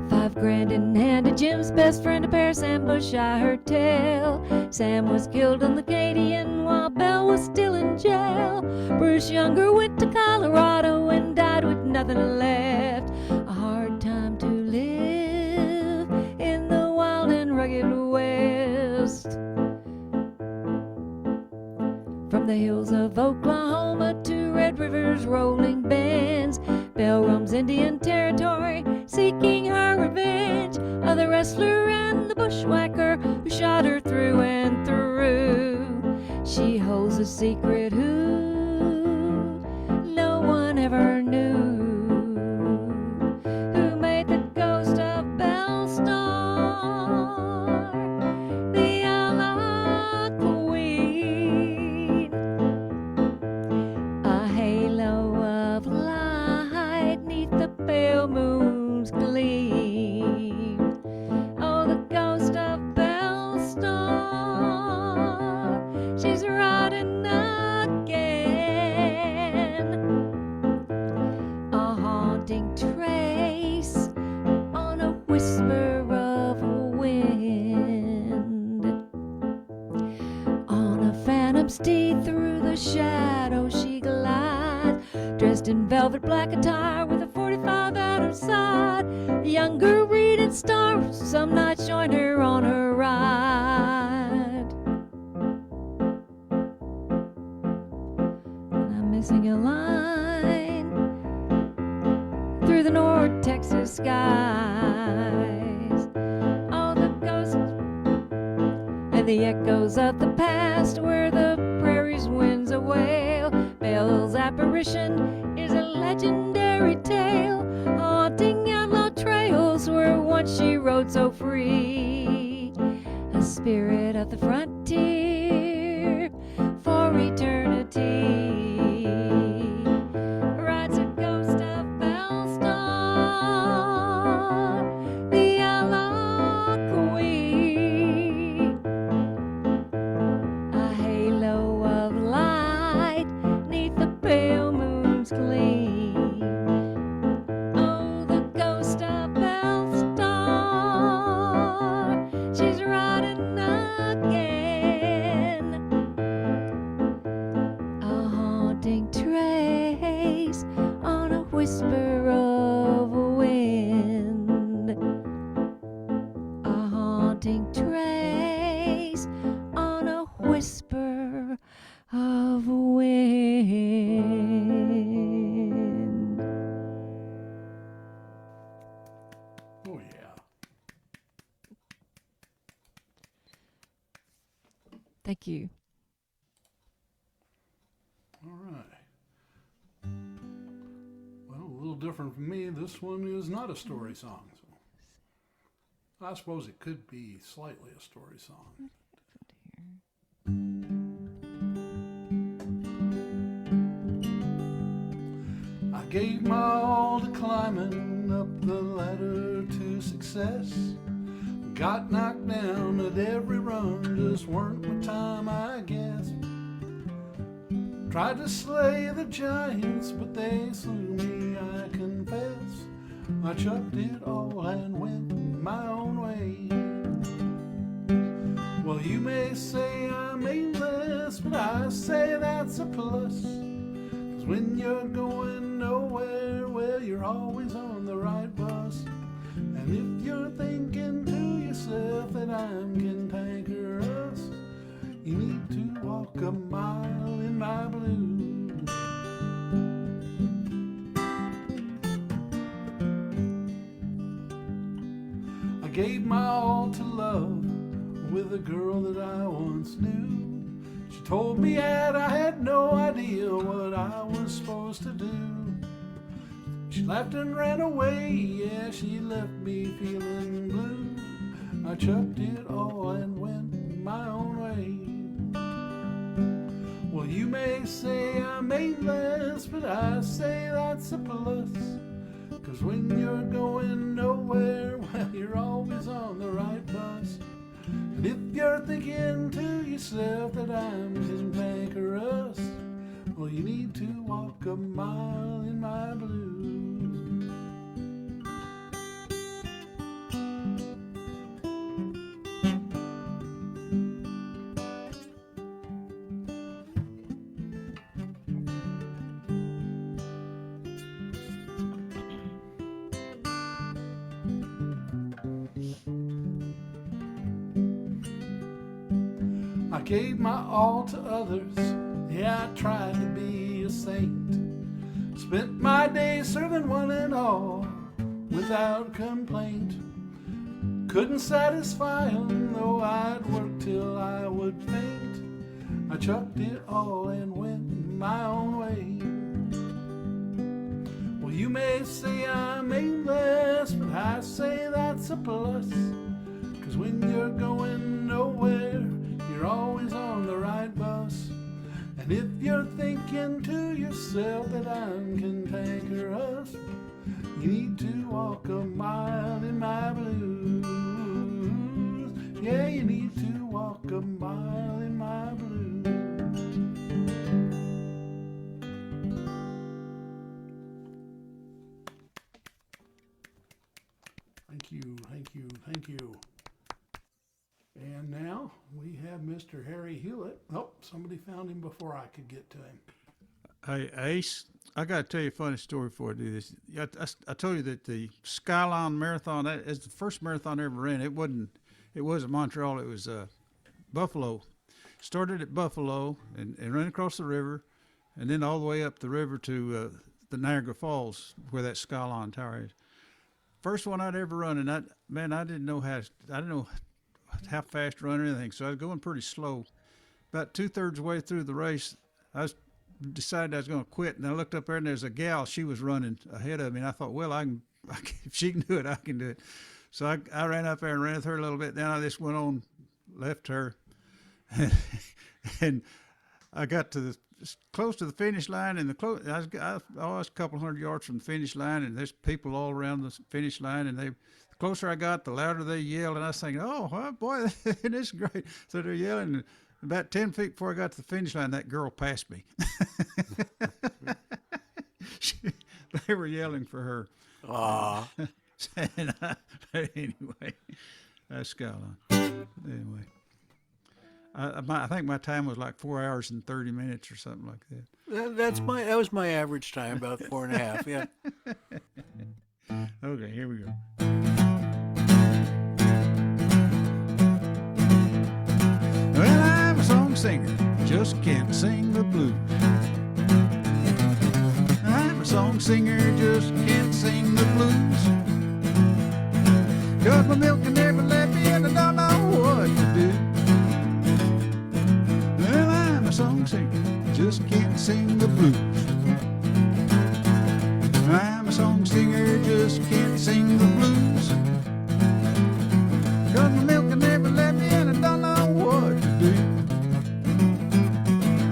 $5,000 in hand to Jim's best friend, a pair of ambush, I heard tell. Sam was killed on the Acadian while Belle was still in jail. Bruce Younger went to Colorado and died with nothing left. A hard time to live in the wild and rugged West. From the hills of Oklahoma to Red River's rolling bends, Belle roams Indian territory, seeking her revenge of the wrestler and the bushwhacker who shot her through and through. She holds a secret who no one ever knew, who made the ghost of Belle Starr, the outlaw queen. A halo of light 'neath the pale moon's gleam. Oh, the ghost of Belle Starr, she's riding dressed in velvet black attire with a 45 at her side. A young girl reading stars, some nights joined her on her ride. And I'm missing a line through the North Texas skies. Oh, the ghosts and the echoes of the past, where the prairie's winds a wail. Belle's apparition is a legendary tale, haunting outlaw trails where once she rode so free. A spirit of the frontier for eternity. Rides a ghost of Belle Star, the outlaw queen. A halo of light neath the pale moon's gleam. Oh, the ghost of Belle Star, she's riding again. A haunting trace on a whisper of a wind. A haunting trace on a whisper of wind. Oh, yeah. Thank you. All right. Well, a little different from me. This one is not a story song. So I suppose it could be slightly a story song. I gave my all to climbing up the ladder to success. Got knocked down at every run, just weren't my time, I guess. Tried to slay the giants, but they slew me, I confess. I chucked it all and went my own way. Well, you may say I'm aimless, but I say that's a plus. 'Cause when you're going nowhere, well, you're always on the right bus. And if you're thinking to yourself that I'm cantankerous, you need to walk a mile in my blues. I gave my all to love with a girl that I once knew. She told me that I had no idea what I was supposed to do. She laughed and ran away, yeah, she left me feeling blue. I chucked it all and went my own way. Well, you may say I'm aimless, but I say that's a plus. 'Cause when you're going nowhere, well, you're always on the right bus. And if you're thinking to yourself that I'm cantankerous, well, you need to walk a mile in my blues. I gave my all to others, yeah, I tried to be a saint. Spent my days serving one and all without complaint. Couldn't satisfy 'em, though I'd work till I would faint. I chucked it all and went my own way. Well, you may say I'm aimless, but I say that's a plus. 'Cause when you're going nowhere, you're always on the right bus. And if you're thinking to yourself that I'm cantankerous, you need to walk a mile in my blues. Yeah, you need to walk a mile in my blues. Thank you, thank you, thank you. And now we have Mr. Harry Hewlett. Oh, somebody found him before I could get to him. Hey, Ace, I got to tell you a funny story before I do this. I told you that the Skyline Marathon, that is the first marathon I ever ran. It wasn't Montreal. It was Buffalo. Started at Buffalo and ran across the river, and then all the way up the river to the Niagara Falls, where that Skyline Tower is. First one I'd ever run, and I didn't know how fast to run or anything, so I was going pretty slow. About 2/3 way through the race, decided I was going to quit, and I looked up there, and there's a gal. She was running ahead of me, and I thought, well, if she can do it, I can do it. So I ran up there and ran with her a little bit. Then I just went on, left her, and I got close to the finish line, and I was a couple hundred yards from the finish line, and there's people all around the finish line, and the closer I got, the louder they yelled, and I was thinking, oh boy, this is great. So they're yelling, and about 10 feet before I got to the finish line, that girl passed me. They were yelling for her. Aw. Anyway, that's Skyline. Anyway. I think my time was like 4 hours and 30 minutes or something like that. That was my average time, about 4.5. Yeah. Okay, here we go. Well, I'm a song singer, just can't sing the blues. I'm a song singer, just can't sing the blues. 'Cause my milk never let me, and I don't know what to do. Well, I'm a song singer, just can't sing the blues. I'm a song singer, just can't sing the blues. 'Cause my milk never let me, and I don't know what to do.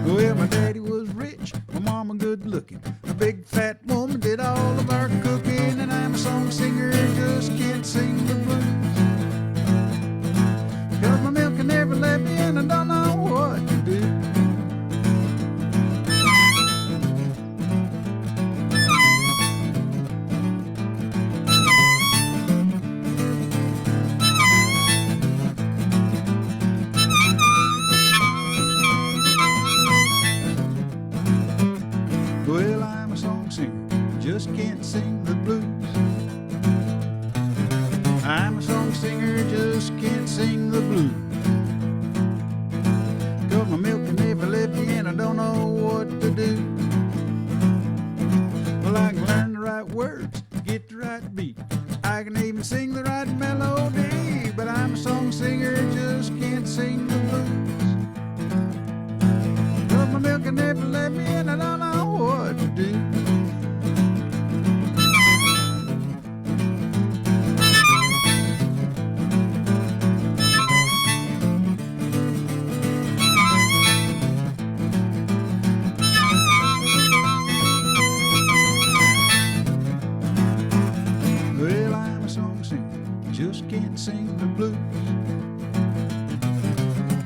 Well, my daddy was rich, my mama good looking. A big fat woman did all of our cooking, and I'm a song singer, just can't sing the blues. 'Cause my milk never let me, and I don't know what to do. Well, I'm a song singer, just can't sing the blues. I'm a song singer, just can't sing the blues. 'Cause my milk never let me, and I don't know what to do. Well, I can learn the right words, get the right beat. I can even sing the right melody, but I'm a song singer, just can't sing the blues. 'Cause my milk never let me, and I don't know what to do. Well, I'm a song singer, just can't sing the blues.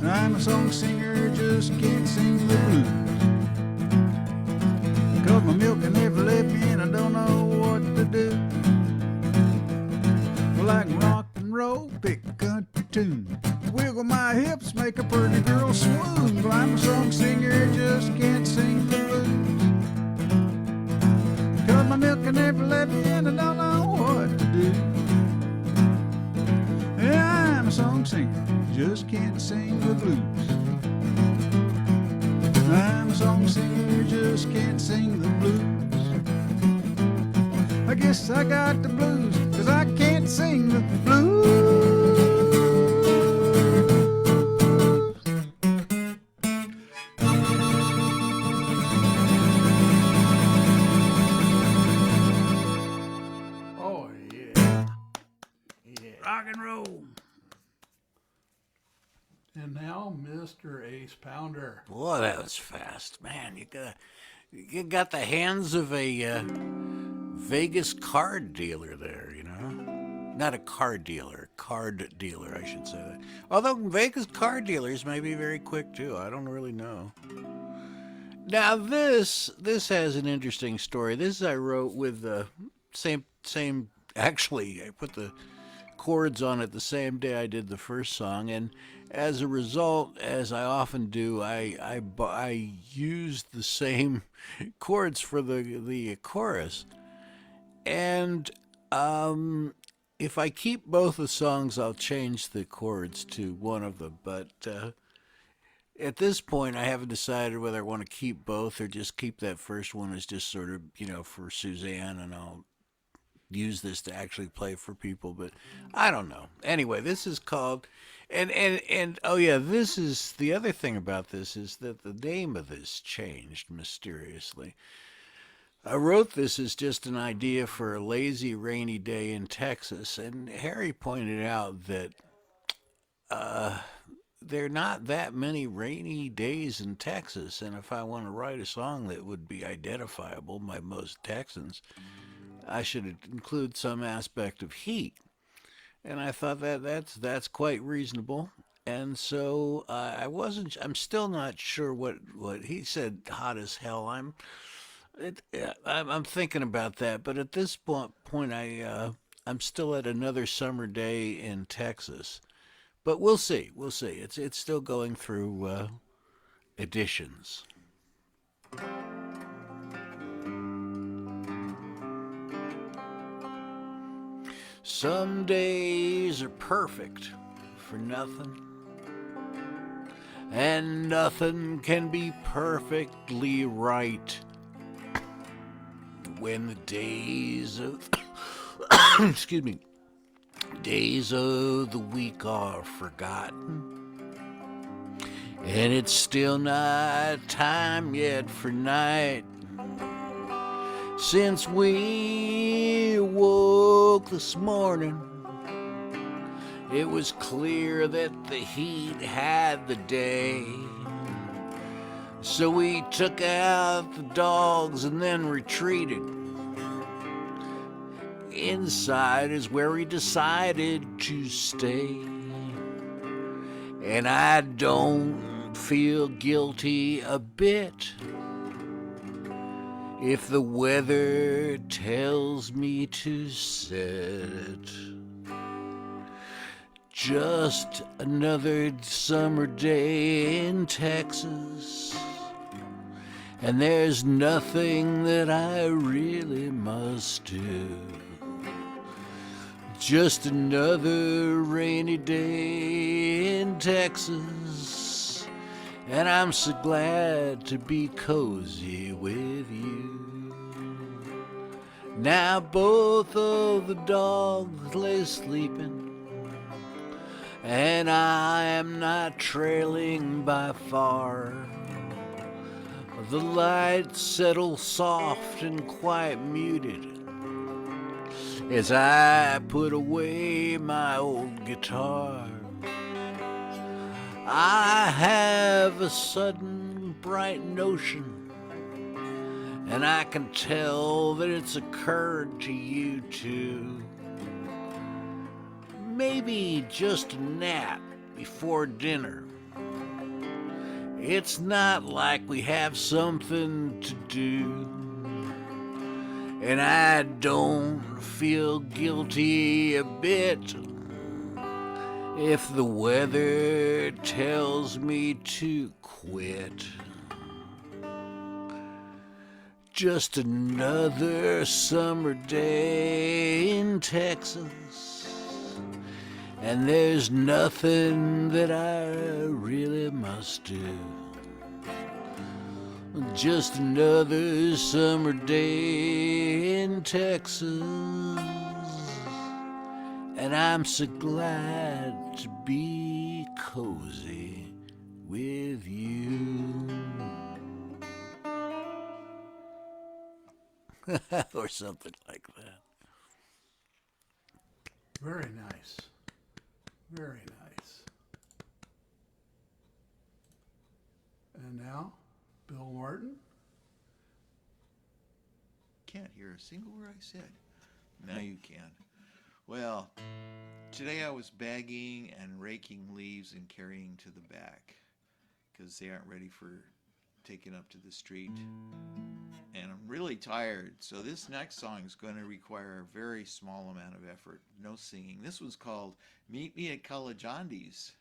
I'm a song singer, just can't sing the blues. 'Cause my milk never let me, and I don't know what to do. Well, I can rock and roll, pick a country tune, wiggle my hips, make a pretty girl swoon. Well, I'm a song singer, just can't sing the blues. 'Cause my milk never let me, and I don't know what to do. Yeah, I'm a song singer, just can't sing the blues. I'm a song singer, just can't sing the blues. I guess I got the blues, 'cause I can't sing the blues. Oh, yeah. Yeah. Rock and roll. And now, Mr. Ace Pounder. Boy, that was fast, man. You got the hands of a Vegas card dealer there, you know. Not a card dealer, I should say that. Although Vegas card dealers may be very quick too. I don't really know. Now this has an interesting story. This I wrote with the same. Actually, I put the chords on it the same day I did the first song, and as a result, as I often do, I used the same chords for the chorus. And if I keep both the songs, I'll change the chords to one of them. But at this point, I haven't decided whether I want to keep both or just keep that first one as just sort of, for Suzanne, and I'll use this to actually play for people. But I don't know. Anyway, this is called, and oh yeah, this is the other thing about this is that the name of this changed mysteriously. I wrote this as just an idea for a lazy, rainy day in Texas, and Harry pointed out that there are not that many rainy days in Texas, and if I want to write a song that would be identifiable by most Texans, I should include some aspect of heat. And I thought that's quite reasonable. And so I'm still not sure what he said. Hot as hell. I'm thinking about that, but at this point, I'm still at another summer day in Texas. But we'll see. We'll see. It's still going through editions. Some days are perfect for nothing, and nothing can be perfectly right. When the days of excuse me, days of the week are forgotten, and it's still not time yet for night. Since we awoke this morning, it was clear that the heat had the day. So we took out the dogs and then retreated. Inside is where we decided to stay. And I don't feel guilty a bit if the weather tells me to sit. Just another summer day in Texas, and there's nothing that I really must do. Just another rainy day in Texas, and I'm so glad to be cozy with you. Now both of the dogs lay sleeping, and I am not trailing by far. The lights settle soft and quite muted as I put away my old guitar. I have a sudden bright notion, and I can tell that it's occurred to you too. Maybe just a nap before dinner. It's not like we have something to do, and I don't feel guilty a bit if the weather tells me to quit. Just another summer day in Texas, and there's nothing that I really must do. Just another summer day in Texas, and I'm so glad to be cozy with you. Or something like that. Very nice. Very nice. And now, Bill Martin. Can't hear a single word I said. Now you can. Well, today I was bagging and raking leaves and carrying to the back because they aren't ready for taken up to the street. And I'm really tired, so this next song is going to require a very small amount of effort. No singing. This one's called Meet Me at Calajandi's.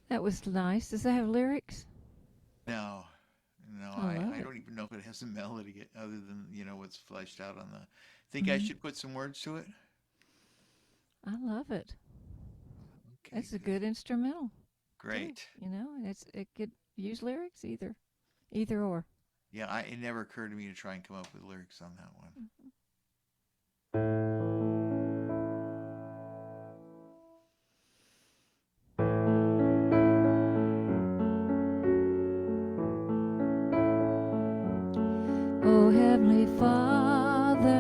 That was nice. Does that have lyrics? No, I love I it. don't even know if it has a melody other than, what's fleshed out on the... Think I should put some words to it? I love it. Okay, It's a good instrumental. too, great. It could use lyrics either or. Yeah, it never occurred to me to try and come up with lyrics on that one. Oh, Heavenly Father,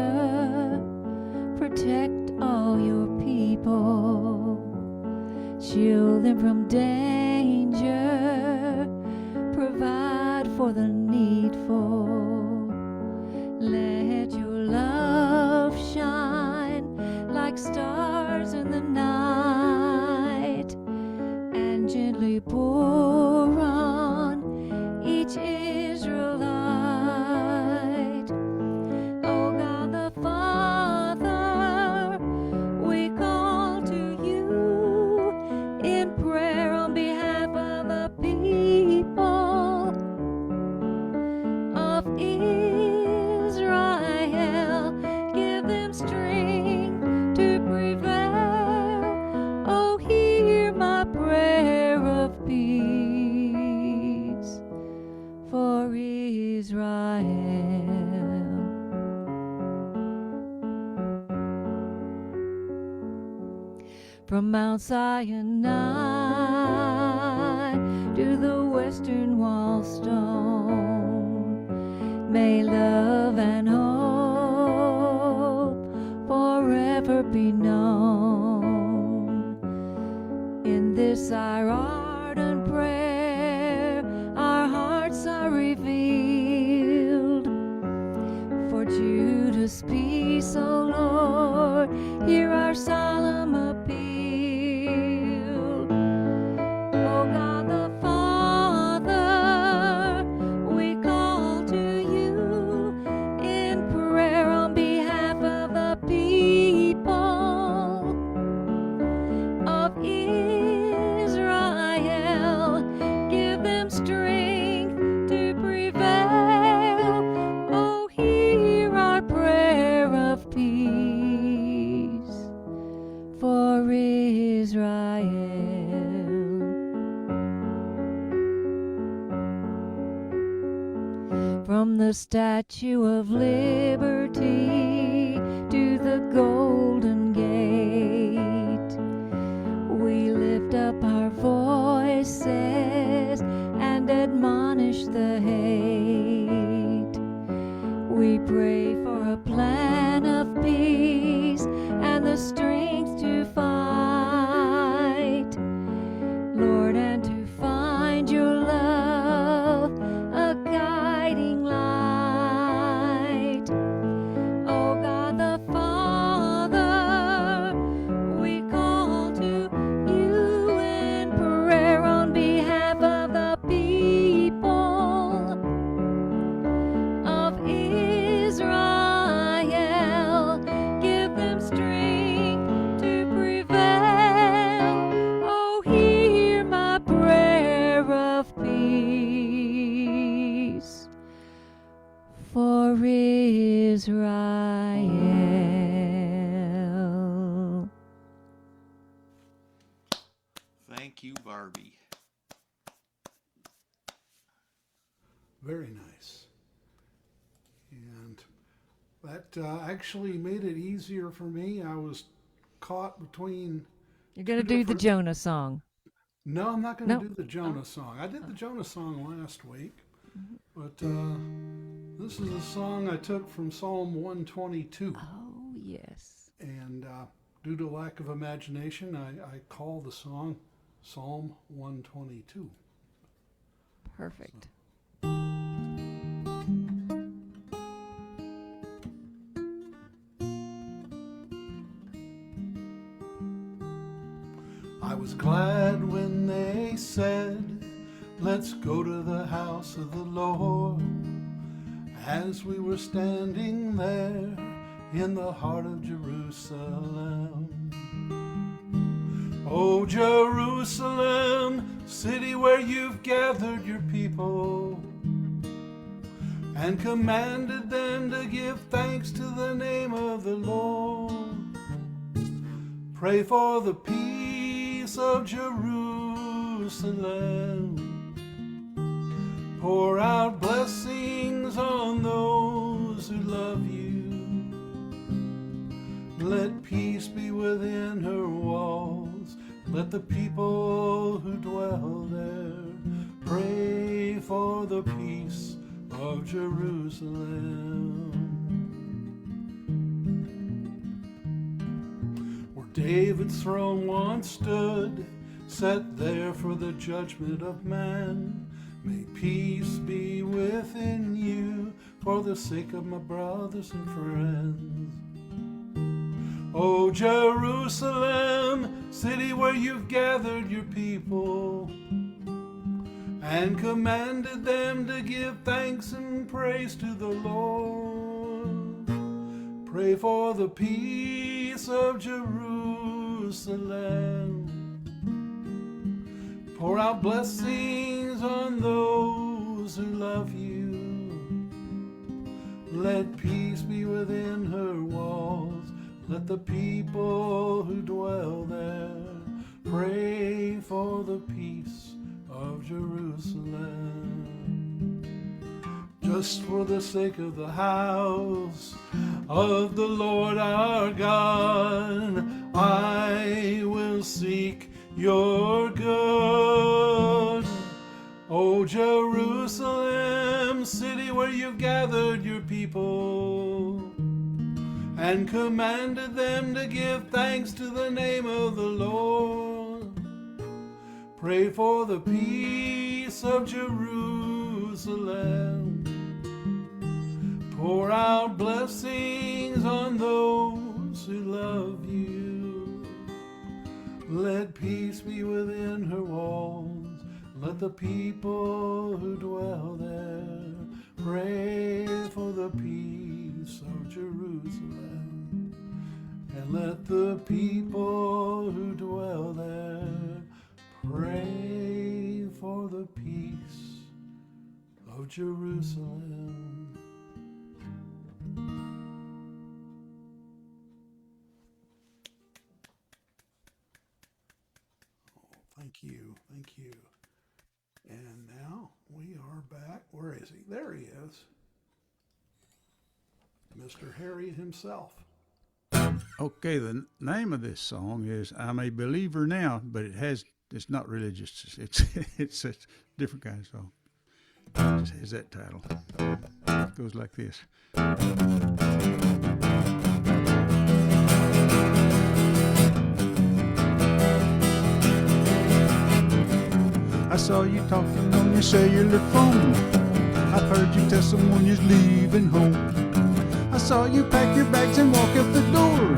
protect all your people, shield them from danger, provide for the needful. Let your love shine like stars in the night, and gently pour on each Israelite. Oh God the Father, we call to you in prayer on behalf of the people. from Mount Sinai to the western wall stone. May love and hope forever be known. In this our ardent prayer, our hearts are revealed. For Judah's peace, O Lord, hear our solemn appeal. O God the Father, we call to you in prayer on behalf of the people of Israel. Give them strength to prevail. Oh, hear our prayer of peace for Israel. From the Statue of Liberty to the Golden Gate, we lift up our voices and admonish the hate. We pray for a plan of peace and the strength to fight, Lord, and to find your love a guiding light. Oh God the Father, we call to you in prayer on behalf of the people of Israel. Give them strength to prevail. Oh, hear my prayer of peace for Israel. Thank you, Barbie. Very nice. And that actually made it easier for me. I was caught between. You're going to do the Jonah song. No, I'm not going to No. do the Jonah song. I did the Jonah song last week, but this is a song I took from Psalm 122. Oh, yes. And due to lack of imagination, I call the song Psalm 122. Perfect. I was glad when they said, let's go to the house of the Lord. As we were standing there in the heart of Jerusalem. Oh, Jerusalem, city where you've gathered your people and commanded them to give thanks to the name of the Lord. Pray for the peace of Jerusalem. Pour out blessings on those who love you. Let peace be within her walls. Let the people who dwell there pray for the peace of Jerusalem. Where David's throne once stood, set there for the judgment of man, may peace be within you for the sake of my brothers and friends. O Jerusalem, city where you've gathered your people and commanded them to give thanks and praise to the Lord. Pray for the peace of Jerusalem. Pour out blessings on those who love you. Let peace be within her walls. Let the people who dwell there pray for the peace of Jerusalem. Just for the sake of the house of the Lord our God, I will seek your good. O Jerusalem, city where you've gathered your people and commanded them to give thanks to the name of the Lord. Pray for the peace of Jerusalem. Pour out blessings on those who love you. Let peace be within her walls. Let the people who dwell there pray for the peace of Jerusalem. And let the people who dwell there pray for the peace of Jerusalem. Thank you. Thank you. And now we are back. Where is he? There he is. Mr. Harry himself. Okay, the name of this song is "I'm a Believer Now," but it's not religious. It's a different kind of song. It just has that title. It goes like this. I saw you talking on your cellular phone. I've heard you tell someone you're leaving home. I saw you pack your bags and walk out the door.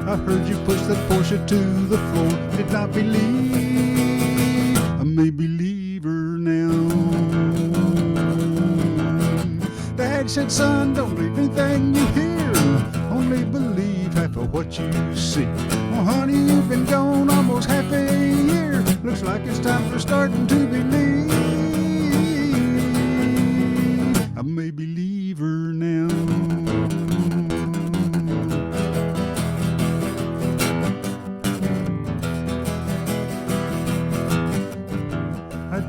I heard you push that Porsche to the floor. Did not believe, I'm a believer now. Dad said, son, don't believe anything you hear. Only believe half of what you see. Well, honey, you've been gone almost half a year. Looks like it's time for starting to believe. I'm a believer now. I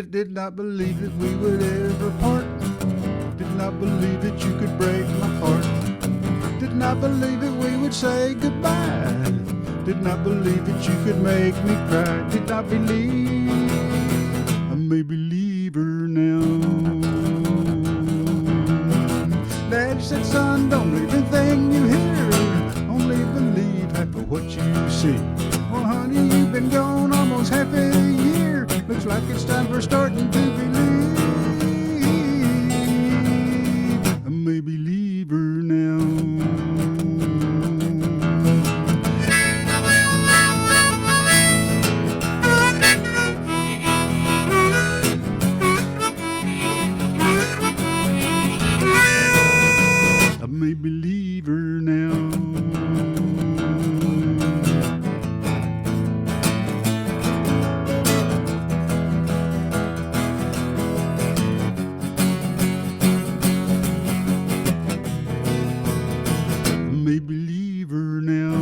did not believe that we would ever part. Did not believe that you could break my heart. Did not believe that we would say goodbye. Did not believe that you could make me cry. Did not believe, I'm a believer now. Dad said, son, don't believe anything you hear. Only believe half of what you see. Well, honey, you've been gone almost half a year. Looks like it's time for starting to believe. I'm a believer now. I'm a believer now. I'm a believer now.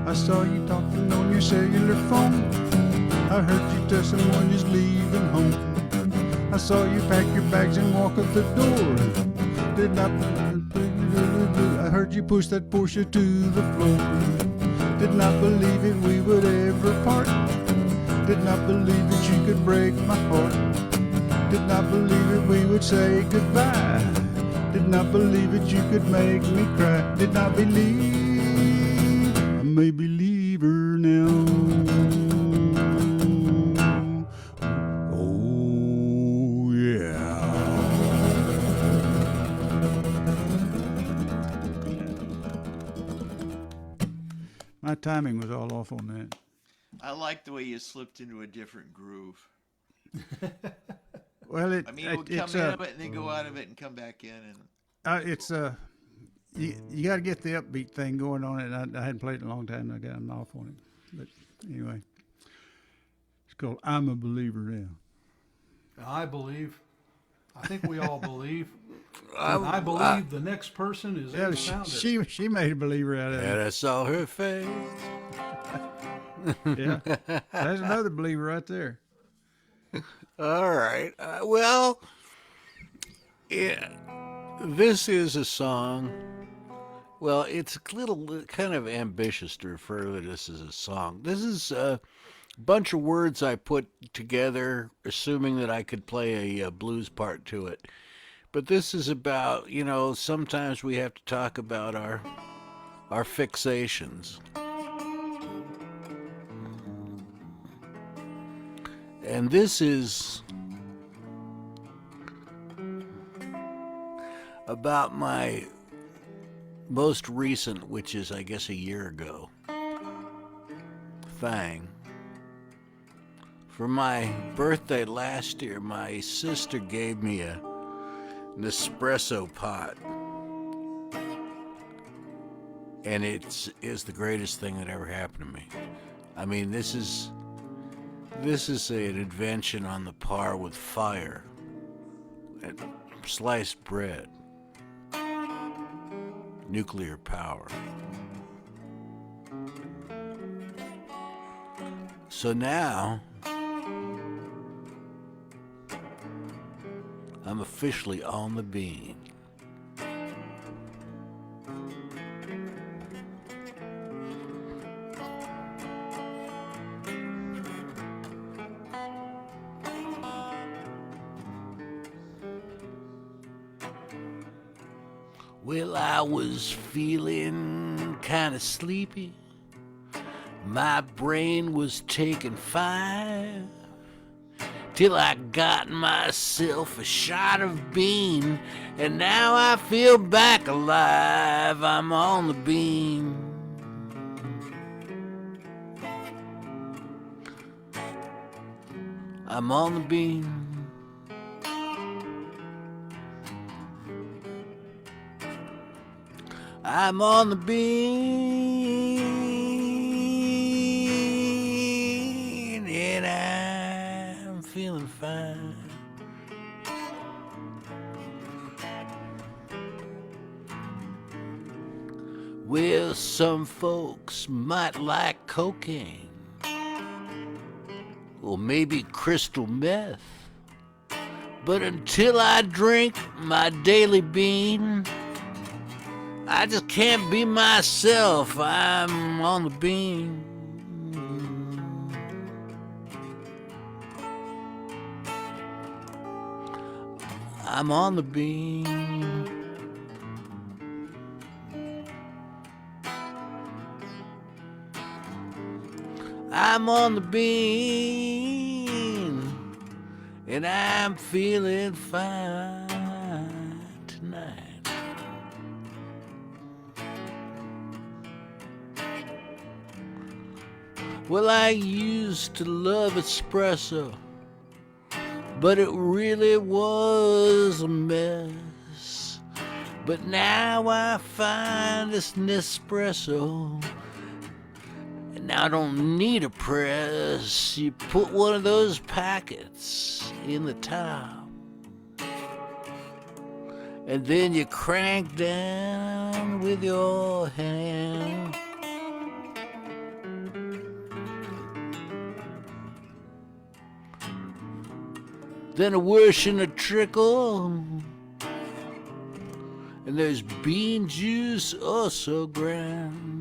I saw you talking on your cellular phone. I heard you tell someone you're leaving home. I saw you pack your bags and walk out the door. Did not. I heard you push that Porsche to the floor. Did not believe it we would ever part. Did not believe that you could break my heart. Did not believe that we would say goodbye. Did not believe that you could make me cry. Did not believe, I'm a believer now. Oh yeah. My timing was all off on that. I like the way you slipped into a different groove. Well, I mean, it would come in of it and then go out of it and come back in. And it's you got to get the upbeat thing going on it. I hadn't played it in a long time. I got off on it, but anyway, it's called "I'm a Believer Now." I believe. I think we all believe. I believe the next person is Yeah, Ace Pounder. she made a believer out of And it. I saw her face. Yeah, that's another believer right there. All right. Well, Yeah, this is a song. Well, it's a little kind of ambitious to refer to this as a song. This is a bunch of words I put together, assuming that I could play a blues part to it. But this is about, sometimes we have to talk about our fixations. And this is about my most recent, which is, I guess, a year ago, thing. For my birthday last year, my sister gave me an espresso pot. And it is the greatest thing that ever happened to me. I mean, this is an invention on the par with fire and sliced bread, nuclear power. So now I'm officially on the bean. Well, I was feeling kind of sleepy. My brain was taking fire. Till I got myself a shot of bean. And now I feel back alive. I'm on the bean. I'm on the bean. I'm on the bean, and I'm feeling fine. Well, some folks might like cocaine, or maybe crystal meth. But until I drink my daily bean, I just can't be myself. I'm on the bean. I'm on the bean. I'm on the bean, and I'm feeling fine tonight. Well, I used to love espresso, but it really was a mess. But now I find this Nespresso, and I don't need a press. You put one of those packets in the top, and then you crank down with your hand. Then a whoosh and a trickle, and there's bean juice, oh so grand.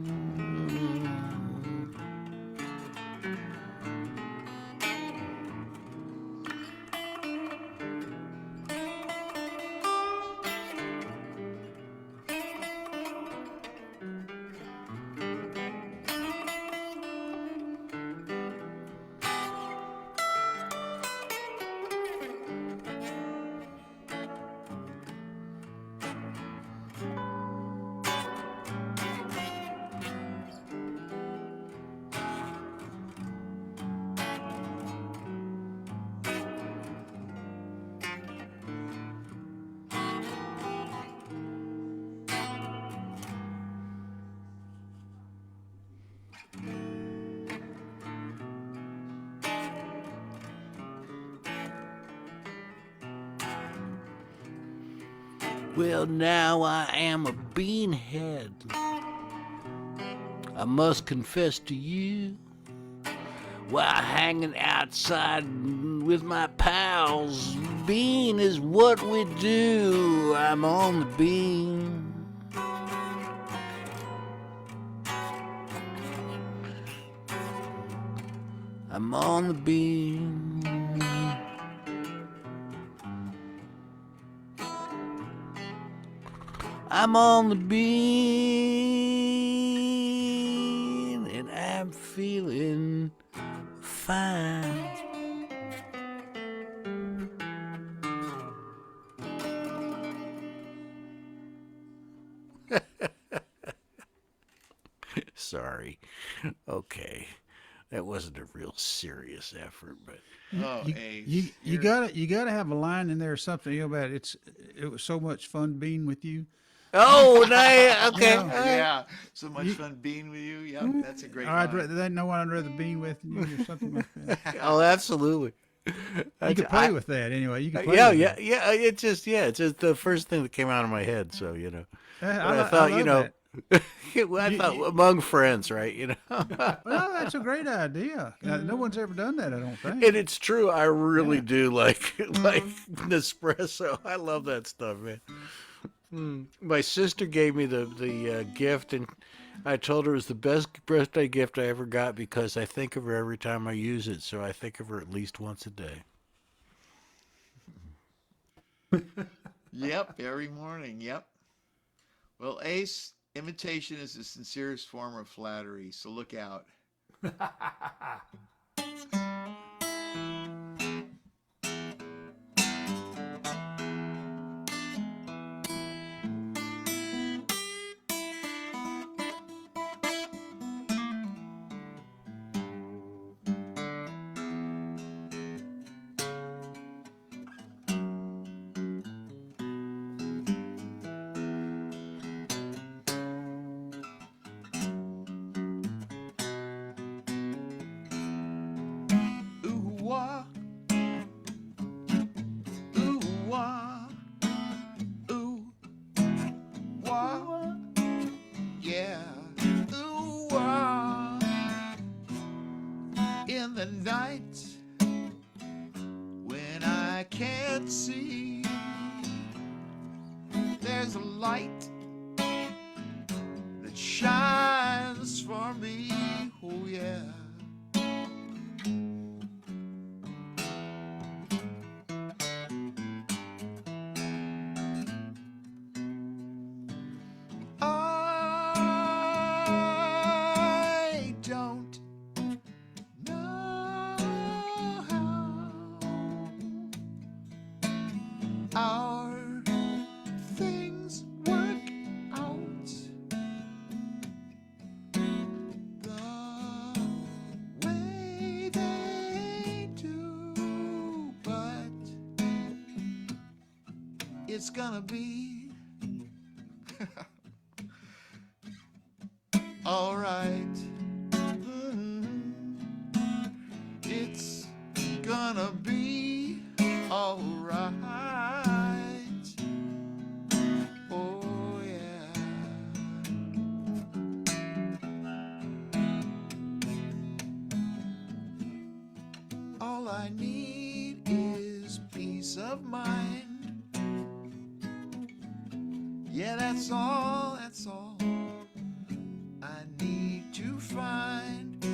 Well, now I am a beanhead. I must confess to you, while hanging outside with my pals, bean is what we do. I'm on the bean. I'm on the bean. I'm on the bean, and I'm feeling fine. Sorry. Okay. That wasn't a real serious effort, but Oh, You, Ace. you gotta have a line in there or something about it was so much fun being with you. oh, nice. Okay. know, all right. Yeah, so much You- fun being with you. Yep, that's a great I'd line. rather they know I'd rather being with you or something like that. Oh, absolutely. You could play with that anyway. You could play Yeah, with yeah, that. yeah. It's just the first thing that came out of my head. So But I thought, love that. well, I thought among friends, right? Well, that's a great idea. No one's ever done that, I don't think. And it's true. I really do like Nespresso. I love that stuff, man. My sister gave me the gift, and I told her it was the best birthday gift I ever got because I think of her every time I use it. So I think of her at least once a day. Yep, every morning. Yep. Well, Ace, imitation is the sincerest form of flattery, so look out. Ooh wah, ooh wah, ooh wah, yeah, ooh wah. In the night when I can't see, there's a light that shines for me. Oh yeah. I don't know how our things work out the way they do, but it's gonna be all right. It's gonna be all right. Oh yeah. All I need is peace of mind. Yeah, that's all. That's all I need to find.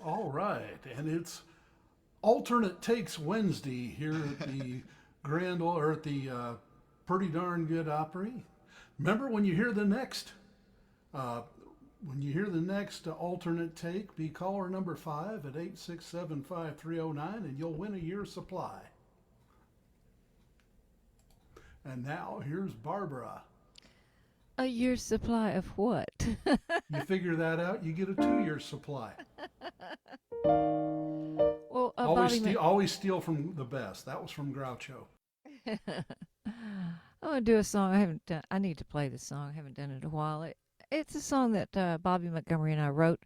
All right, and it's alternate takes Wednesday here at the at the Pretty Darn Good Opry. Remember, when you hear the next alternate take, be caller number 5 at 8675309, and you'll win a year's supply. And now here's Barbara. A year's supply of what? You figure that out, you get a 2-year supply. Well, Always steal from the best. That was from Groucho. I'm gonna do a song I haven't done. I need to play this song. I haven't done it in a while. It's a song that Bobby Montgomery and I wrote.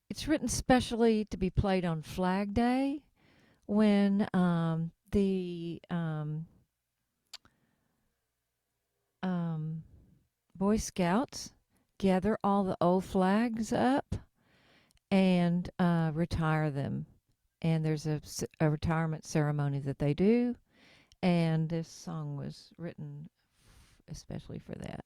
It's written specially to be played on Flag Day, when the Boy Scouts gather all the old flags up and retire them. And there's a retirement ceremony that they do. And this song was written especially for that.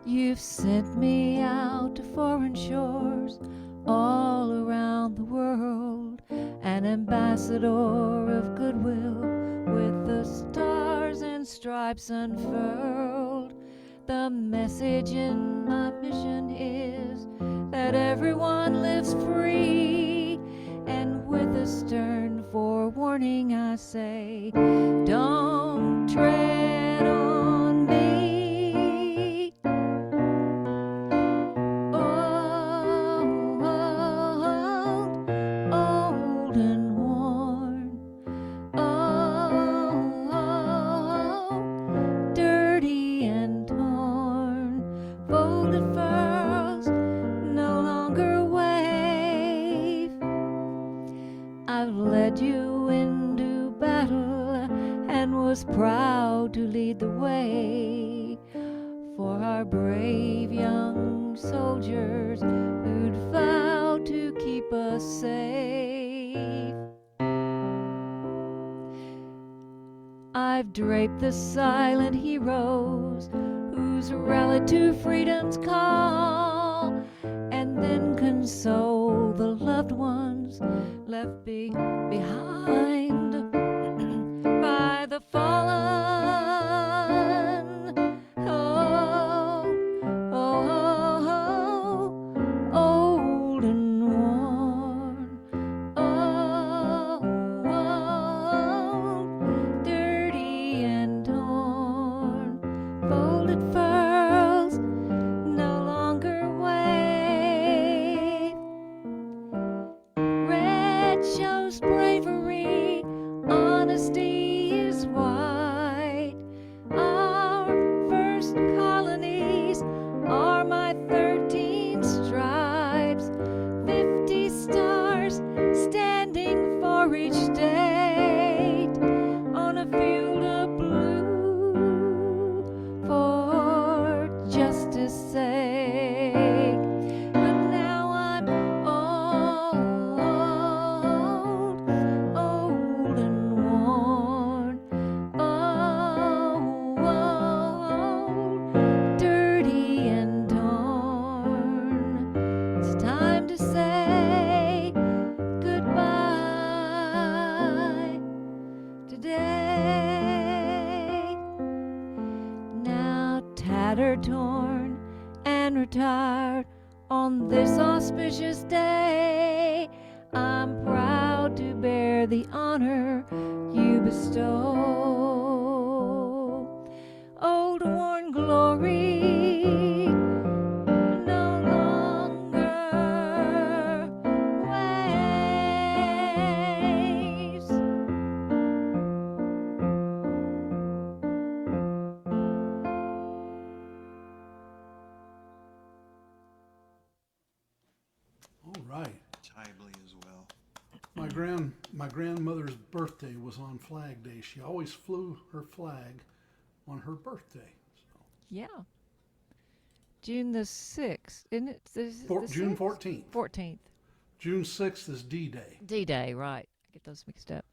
You've sent me out to foreign shores all around the world, an ambassador of goodwill with the stars and stripes unfurled. The message in my mission is that everyone lives free, and with a stern forewarning I say, don't tread on me. Old and worn, dirty and torn, folded furrows no longer wave. I've led you into battle and was proud to lead the way for our brave young soldiers who'd vowed to keep us safe. I've draped the silent heroes who's rallied to freedom's call, and then console the loved ones left behind by the fallen. Old and worn, dirty and torn, folded furrows no longer wave. Red shows bravery, honesty is white. Our first colonies are my 13 stripes, 50 stars standing for each state on a field of blue for justice sake. But now I'm old and worn, dirty and torn. It's time to say goodbye today. Now tattered, torn, and retired on this auspicious day, I'm proud to bear the honor you bestow. Old worn glory no longer waves. All right. Timely as well. My grandmother's birthday was on Flag Day. She always flew her flag on her birthday. Yeah. June the 6th, isn't it? June 6th? 14th. 14th. June 6th is D-Day. D-Day, right. I get those mixed up.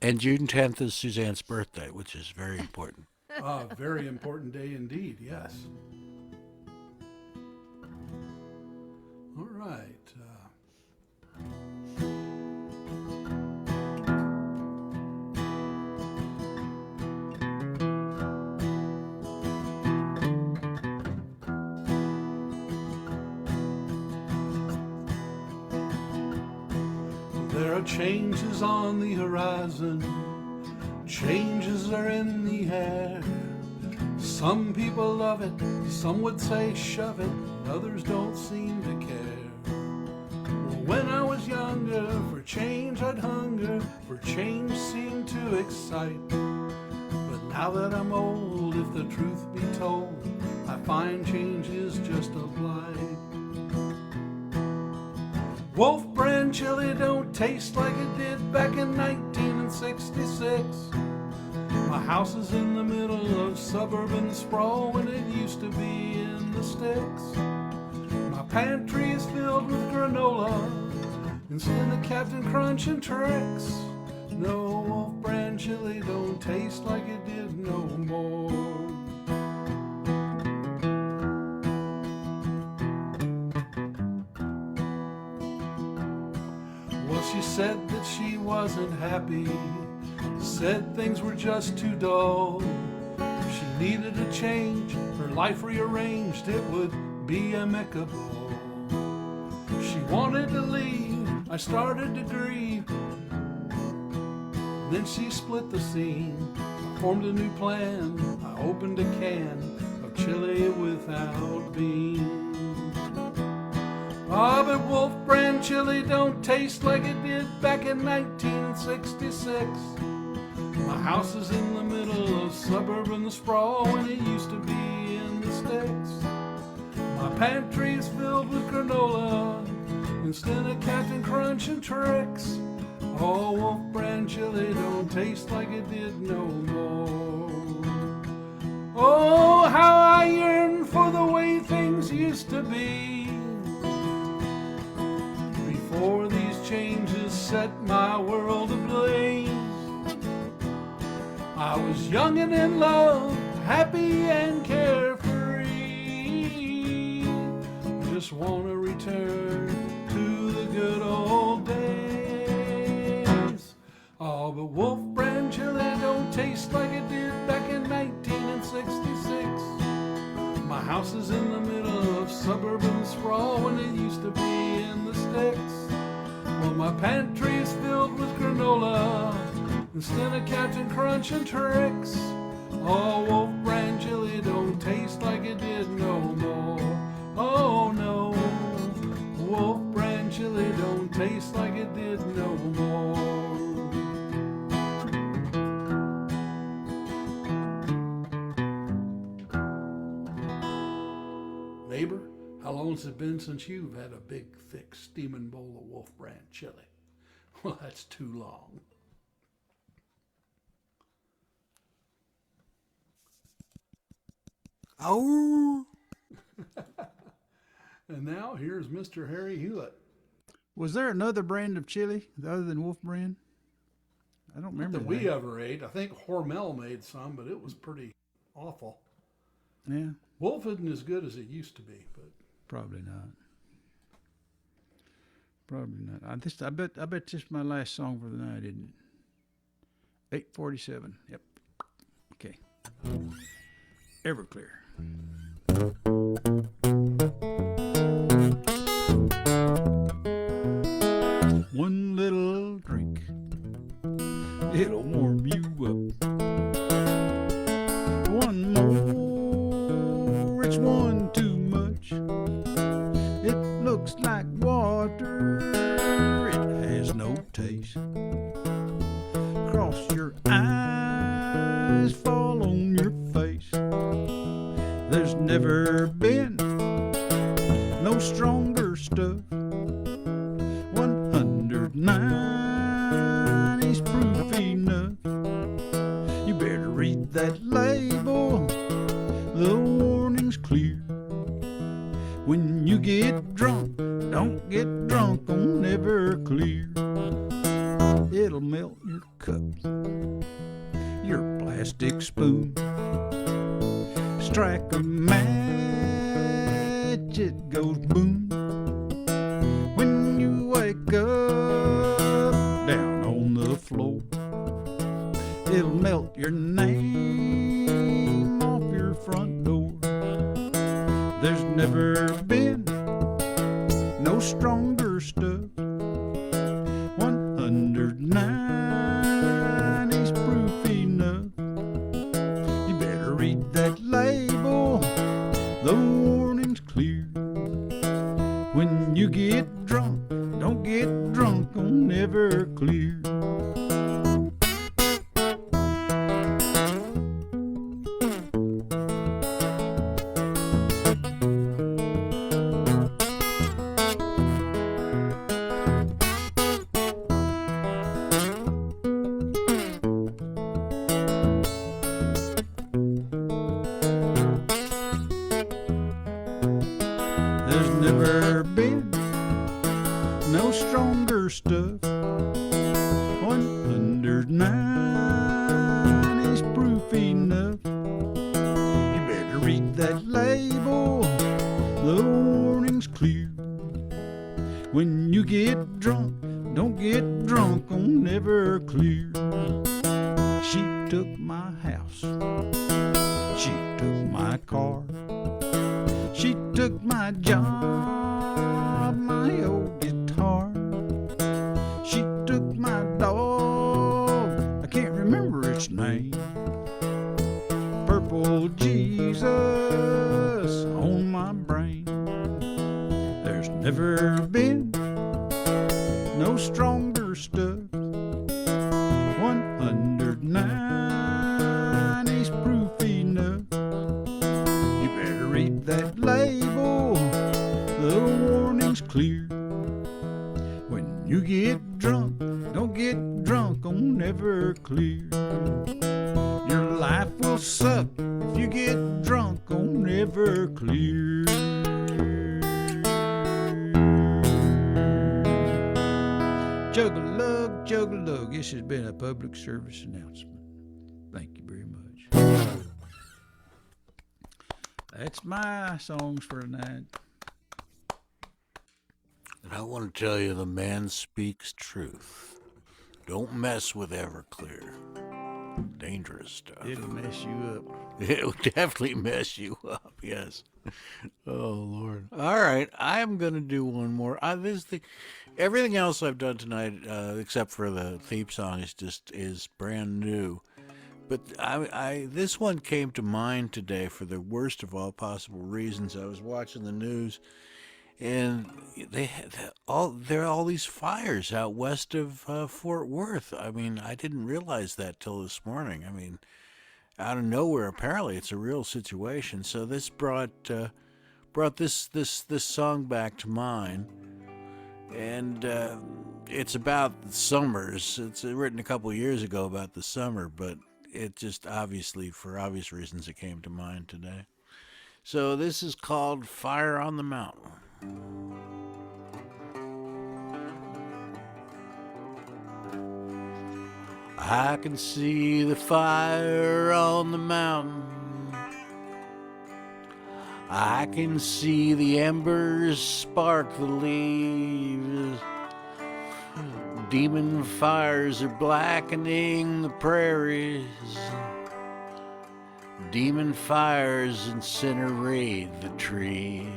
And June 10th is Suzanne's birthday, which is very important. Very important day indeed, yes. All right. There are changes on the horizon. Changes are in the air. Some people love it, some would say shove it, others don't seem to care. Well, when I was younger, for change I'd hunger, for change seemed to excite. But now that I'm old, if the truth be told, I find change is just a blight. Wolf brand chili don't taste like it did back in 1966. My house is in the middle of suburban sprawl when it used to be in the sticks. My pantry is filled with granola instead of Captain Crunch and Trix. No, Wolf brand chili don't taste like it did no more. She said that she wasn't happy, said things were just too dull. If she needed a change, her life rearranged, it would be amicable. She wanted to leave, I started to grieve. Then she split the scene, formed a new plan. I opened a can of chili without beans. Ah, but Wolf brand chili don't taste like it did back in 1966. My house is in the middle of suburban sprawl when it used to be in the sticks. My pantry is filled with granola instead of Captain Crunch and Trix. Oh, Wolf brand chili don't taste like it did no more. Oh, how I yearn for the way things used to be before these changes set my world ablaze. I was young and in love, happy and carefree. Just want to return to the good old days. Oh, but Wolf brand chili don't taste like it did back in 1966. My house is in the middle of suburban sprawl when it used to be in the sticks. Well, my pantry is filled with granola instead of Captain Crunch and Trix. Oh, Wolf brand chili don't taste like it did no more. Oh no, Wolf brand chili don't taste like it did no more. Neighbor, how long's it been since you've had a big, thick, steaming bowl of Wolf brand chili? Well, that's too long. Oh. And now here's Mr. Harry Hewlett. Was there another brand of chili other than Wolf brand? I don't remember That we ever ate. I think Hormel made some, but it was pretty awful. Yeah, Wolf isn't as good as it used to be, but probably not. Probably not. I bet this is my last song for the night, isn't it? 8:47. Yep. Okay. Everclear. One little drink, it'll warm you up. One more, it's one too much. It looks like water, it has no taste. Cross your eyes, fall on your face. There's never been no stronger stuff. 109 is proof enough. You better read that label, the warning's clear. When When you get drunk, don't get drunk on Everclear. It'll melt your cups, your plastic spoon. Strike a match, it goes boom. When you wake up down on the floor, it'll melt your name off your front door. There's never been no stronger stuff. 109 is proof enough. You better read that label, the warning's clear. When you get drunk, don't get drunk on Everclear. There's never been no stronger stuff. 109 is proof enough. You better read that label, the warning's clear. When you get drunk, don't get drunk on Everclear. She took my house, she took my car, she took my job, my old guitar. She took my dog, I can't remember its name. Purple Jesus on my brain. There's never been no stronger stuff. 109 is proof enough. You better read that label, the warning's clear. When you get drunk, don't get drunk on Everclear. Your life will suck if you get drunk on Everclear. Chug-a-lug, chug-a-lug. This has been a public service announcement. Thank you very much. That's my songs for tonight. And I want to tell you, the man speaks truth. Don't mess with Everclear. Dangerous stuff. It'll mess you up. It would definitely mess you up, yes. Oh, Lord. All right, I'm going to do one more. Everything else I've done tonight, except for the theme song, is brand new. But this one came to mind today for the worst of all possible reasons. I was watching the news, and there are all these fires out west of Fort Worth. I mean, I didn't realize that till this morning. I mean, out of nowhere, apparently it's a real situation. So this brought this song back to mind, and it's about summers. It's written a couple of years ago about the summer, but it just obviously, for obvious reasons, it came to mind today. So this is called "Fire on the Mountain." I can see the fire on the mountain. I can see the embers spark the leaves. Demon fires are blackening the prairies. Demon fires incinerate the trees.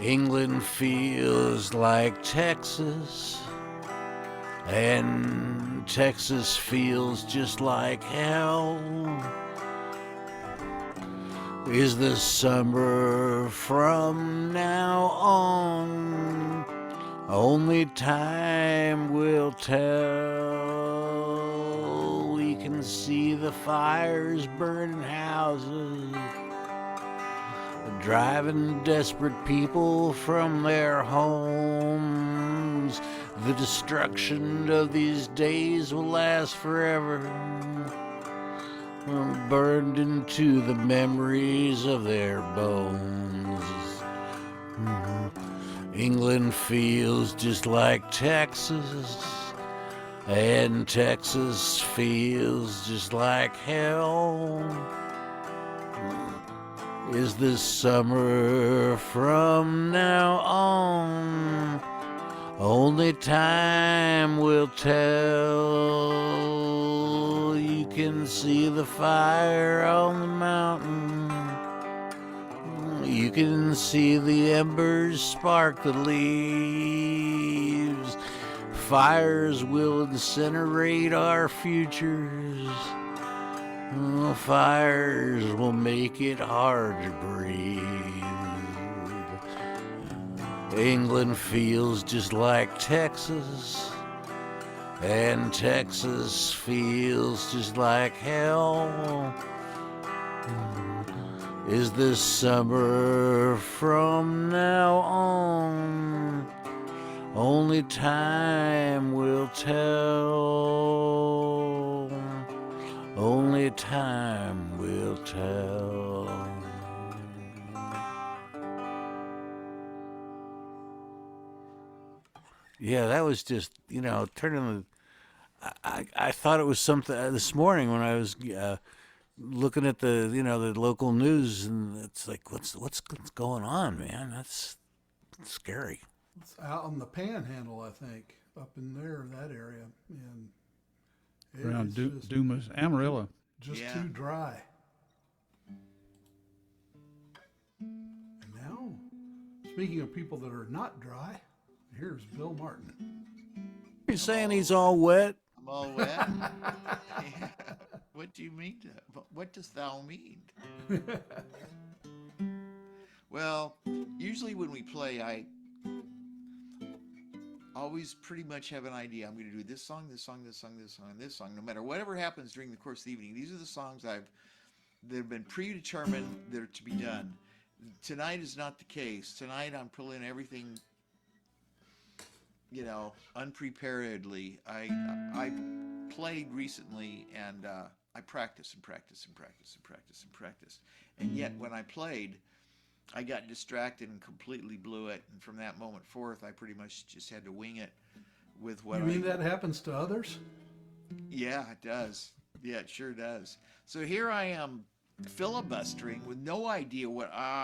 England feels like Texas, and Texas feels just like hell. Is the summer from now on? Only time will tell. We can see the fires burning houses, driving desperate people from their homes. The destruction of these days will last forever. burned into the memories of their bones. England feels just like Texas, and Texas feels just like hell. Is this summer from now on? Only time will tell. You can see the fire on the mountain. You can see the embers spark the leaves. Fires will incinerate our futures. Fires will make it hard to breathe. England feels just like Texas, and Texas feels just like hell. Is this summer from now on? Only time will tell. Only time will tell. Yeah, that was just, turning the. I thought it was something this morning when I was looking at the the local news, and it's like, what's going on, man? That's scary. It's out on the Panhandle, I think, up in there, that area, and Around it's Dumas, Amarillo. just Yeah. too dry. And now, speaking of people that are not dry, here's Bill Martin. You're saying he's all wet? I'm all wet. What do you mean? What does thou mean? Well, usually when we play, I always pretty much have an idea. I'm going to do this song, this song, this song, this song, and this song. No matter whatever happens during the course of the evening, these are the songs that have been predetermined that are to be done. Tonight is not the case. Tonight I'm pulling everything, unpreparedly. I played recently, and I practiced and practiced and practiced and practiced and practiced. And yet when I played, I got distracted and completely blew it. And from that moment forth, I pretty much just had to wing it with what You mean that happens to others? Yeah, it does. Yeah, it sure does. So here I am filibustering with no idea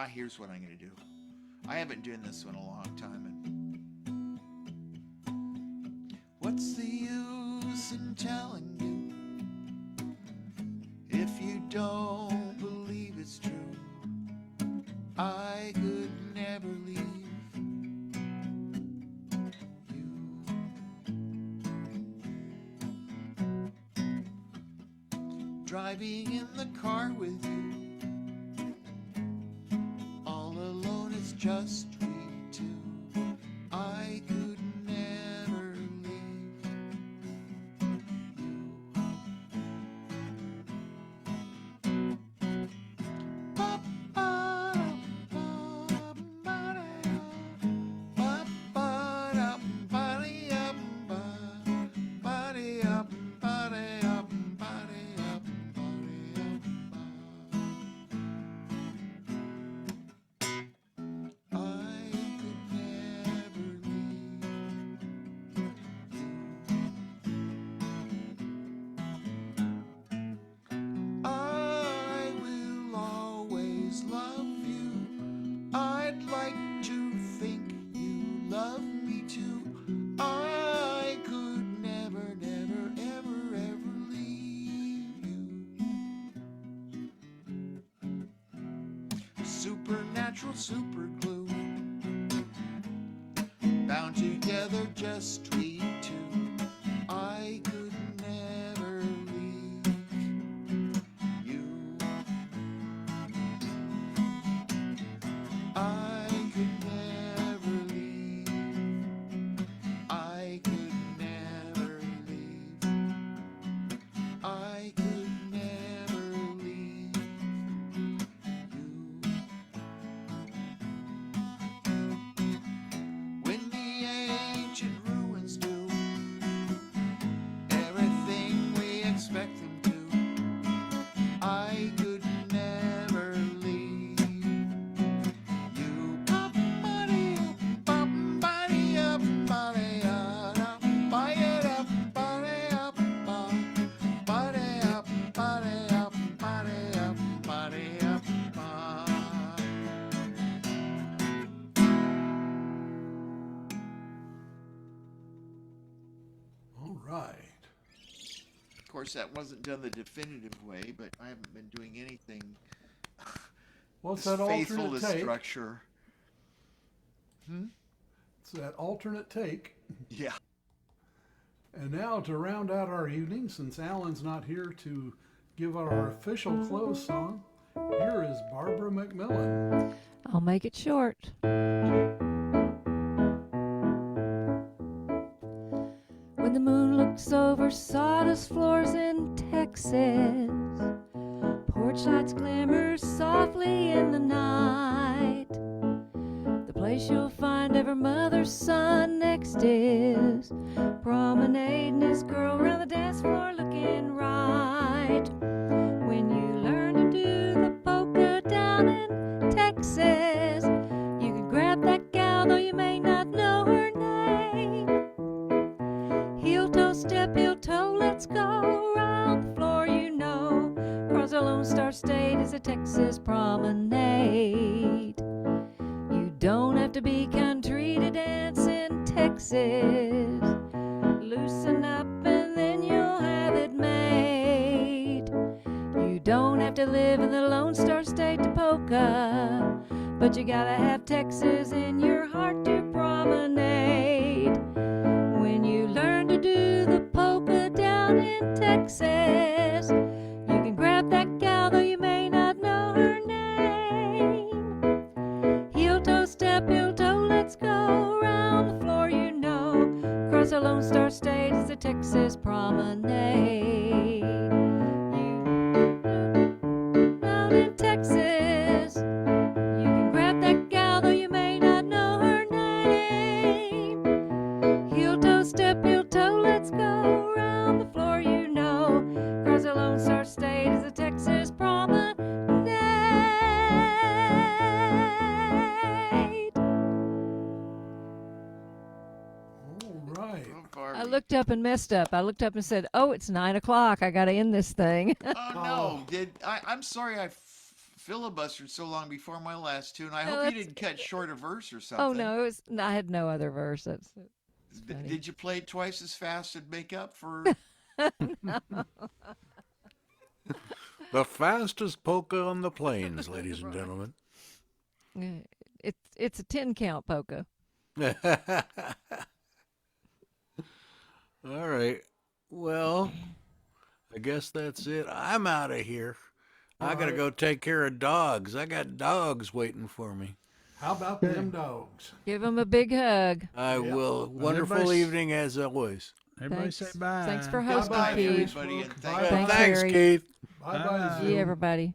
here's what I'm going to do. I haven't done this in a long time. And what's the use in telling you if you don't believe it's true? I could never leave you. Driving in the car with you, all alone, it's just we two. I could never leave supernatural super glue, bound together just we two. I could never leave you. I could never leave. I could never leave. I could never leave you. When the ancient ruins do course, that wasn't done the definitive way, but I haven't been doing anything What's as that faithful alternate to take? structure. It's that alternate take. Yeah. And now to round out our evening, since Alan's not here to give our official close song, here is Barbara McMillen. I'll make it short. When the moon looks over sawdust floors in Texas, porch lights glimmer softly in the night. The place you'll find every mother's son next is promenading his girl around the dance floor looking right. When you learn to do the polka down in Texas, you can grab that gal though you may not know her name. Heel toe, step, heel toe, let's go round the floor, you know. Across the Lone Star State is a Texas promenade. You don't have to be country to dance in Texas. Loosen up and then you'll have it made. You don't have to live in the Lone Star State to polka, but you gotta have Texas in your heart to promenade. When you learn to do the polka down in Texas, you can grab that gal though you may not know her name. Heel toe, step, heel toe, let's go round the floor, you know. Across the Lone Star State is the Texas promenade. Down in Texas, you can grab that gal though you may not know her name. Heel toe, step, heel toe, let's go round the floor, you know. Across the Lone Star State is the Texas promenade. All right. Oh, Barbie. I looked up and messed up. I looked up and said, "Oh, it's 9 o'clock. I got to end this thing." Oh no! I'm sorry I filibustered so long before my last tune. I No, hope you that's- didn't cut short a verse or something. Oh no, it was. I had no other verse. That's funny. Did you play it twice as fast and make up for? The fastest polka on the plains, ladies and gentlemen. It's a 10 count polka. All right. Well, I guess that's it. I'm out of here. I got to go take care of dogs. I got dogs waiting for me. How about them dogs? Give them a big hug. I will. Wonderful everybody's- evening as always. Everybody Thanks. say bye. Thanks for Bye hosting, bye, Keith. everybody, and Facebook. thank Bye you. Thanks, Thanks, Harry. Keith. Bye Bye. bye. See you, everybody.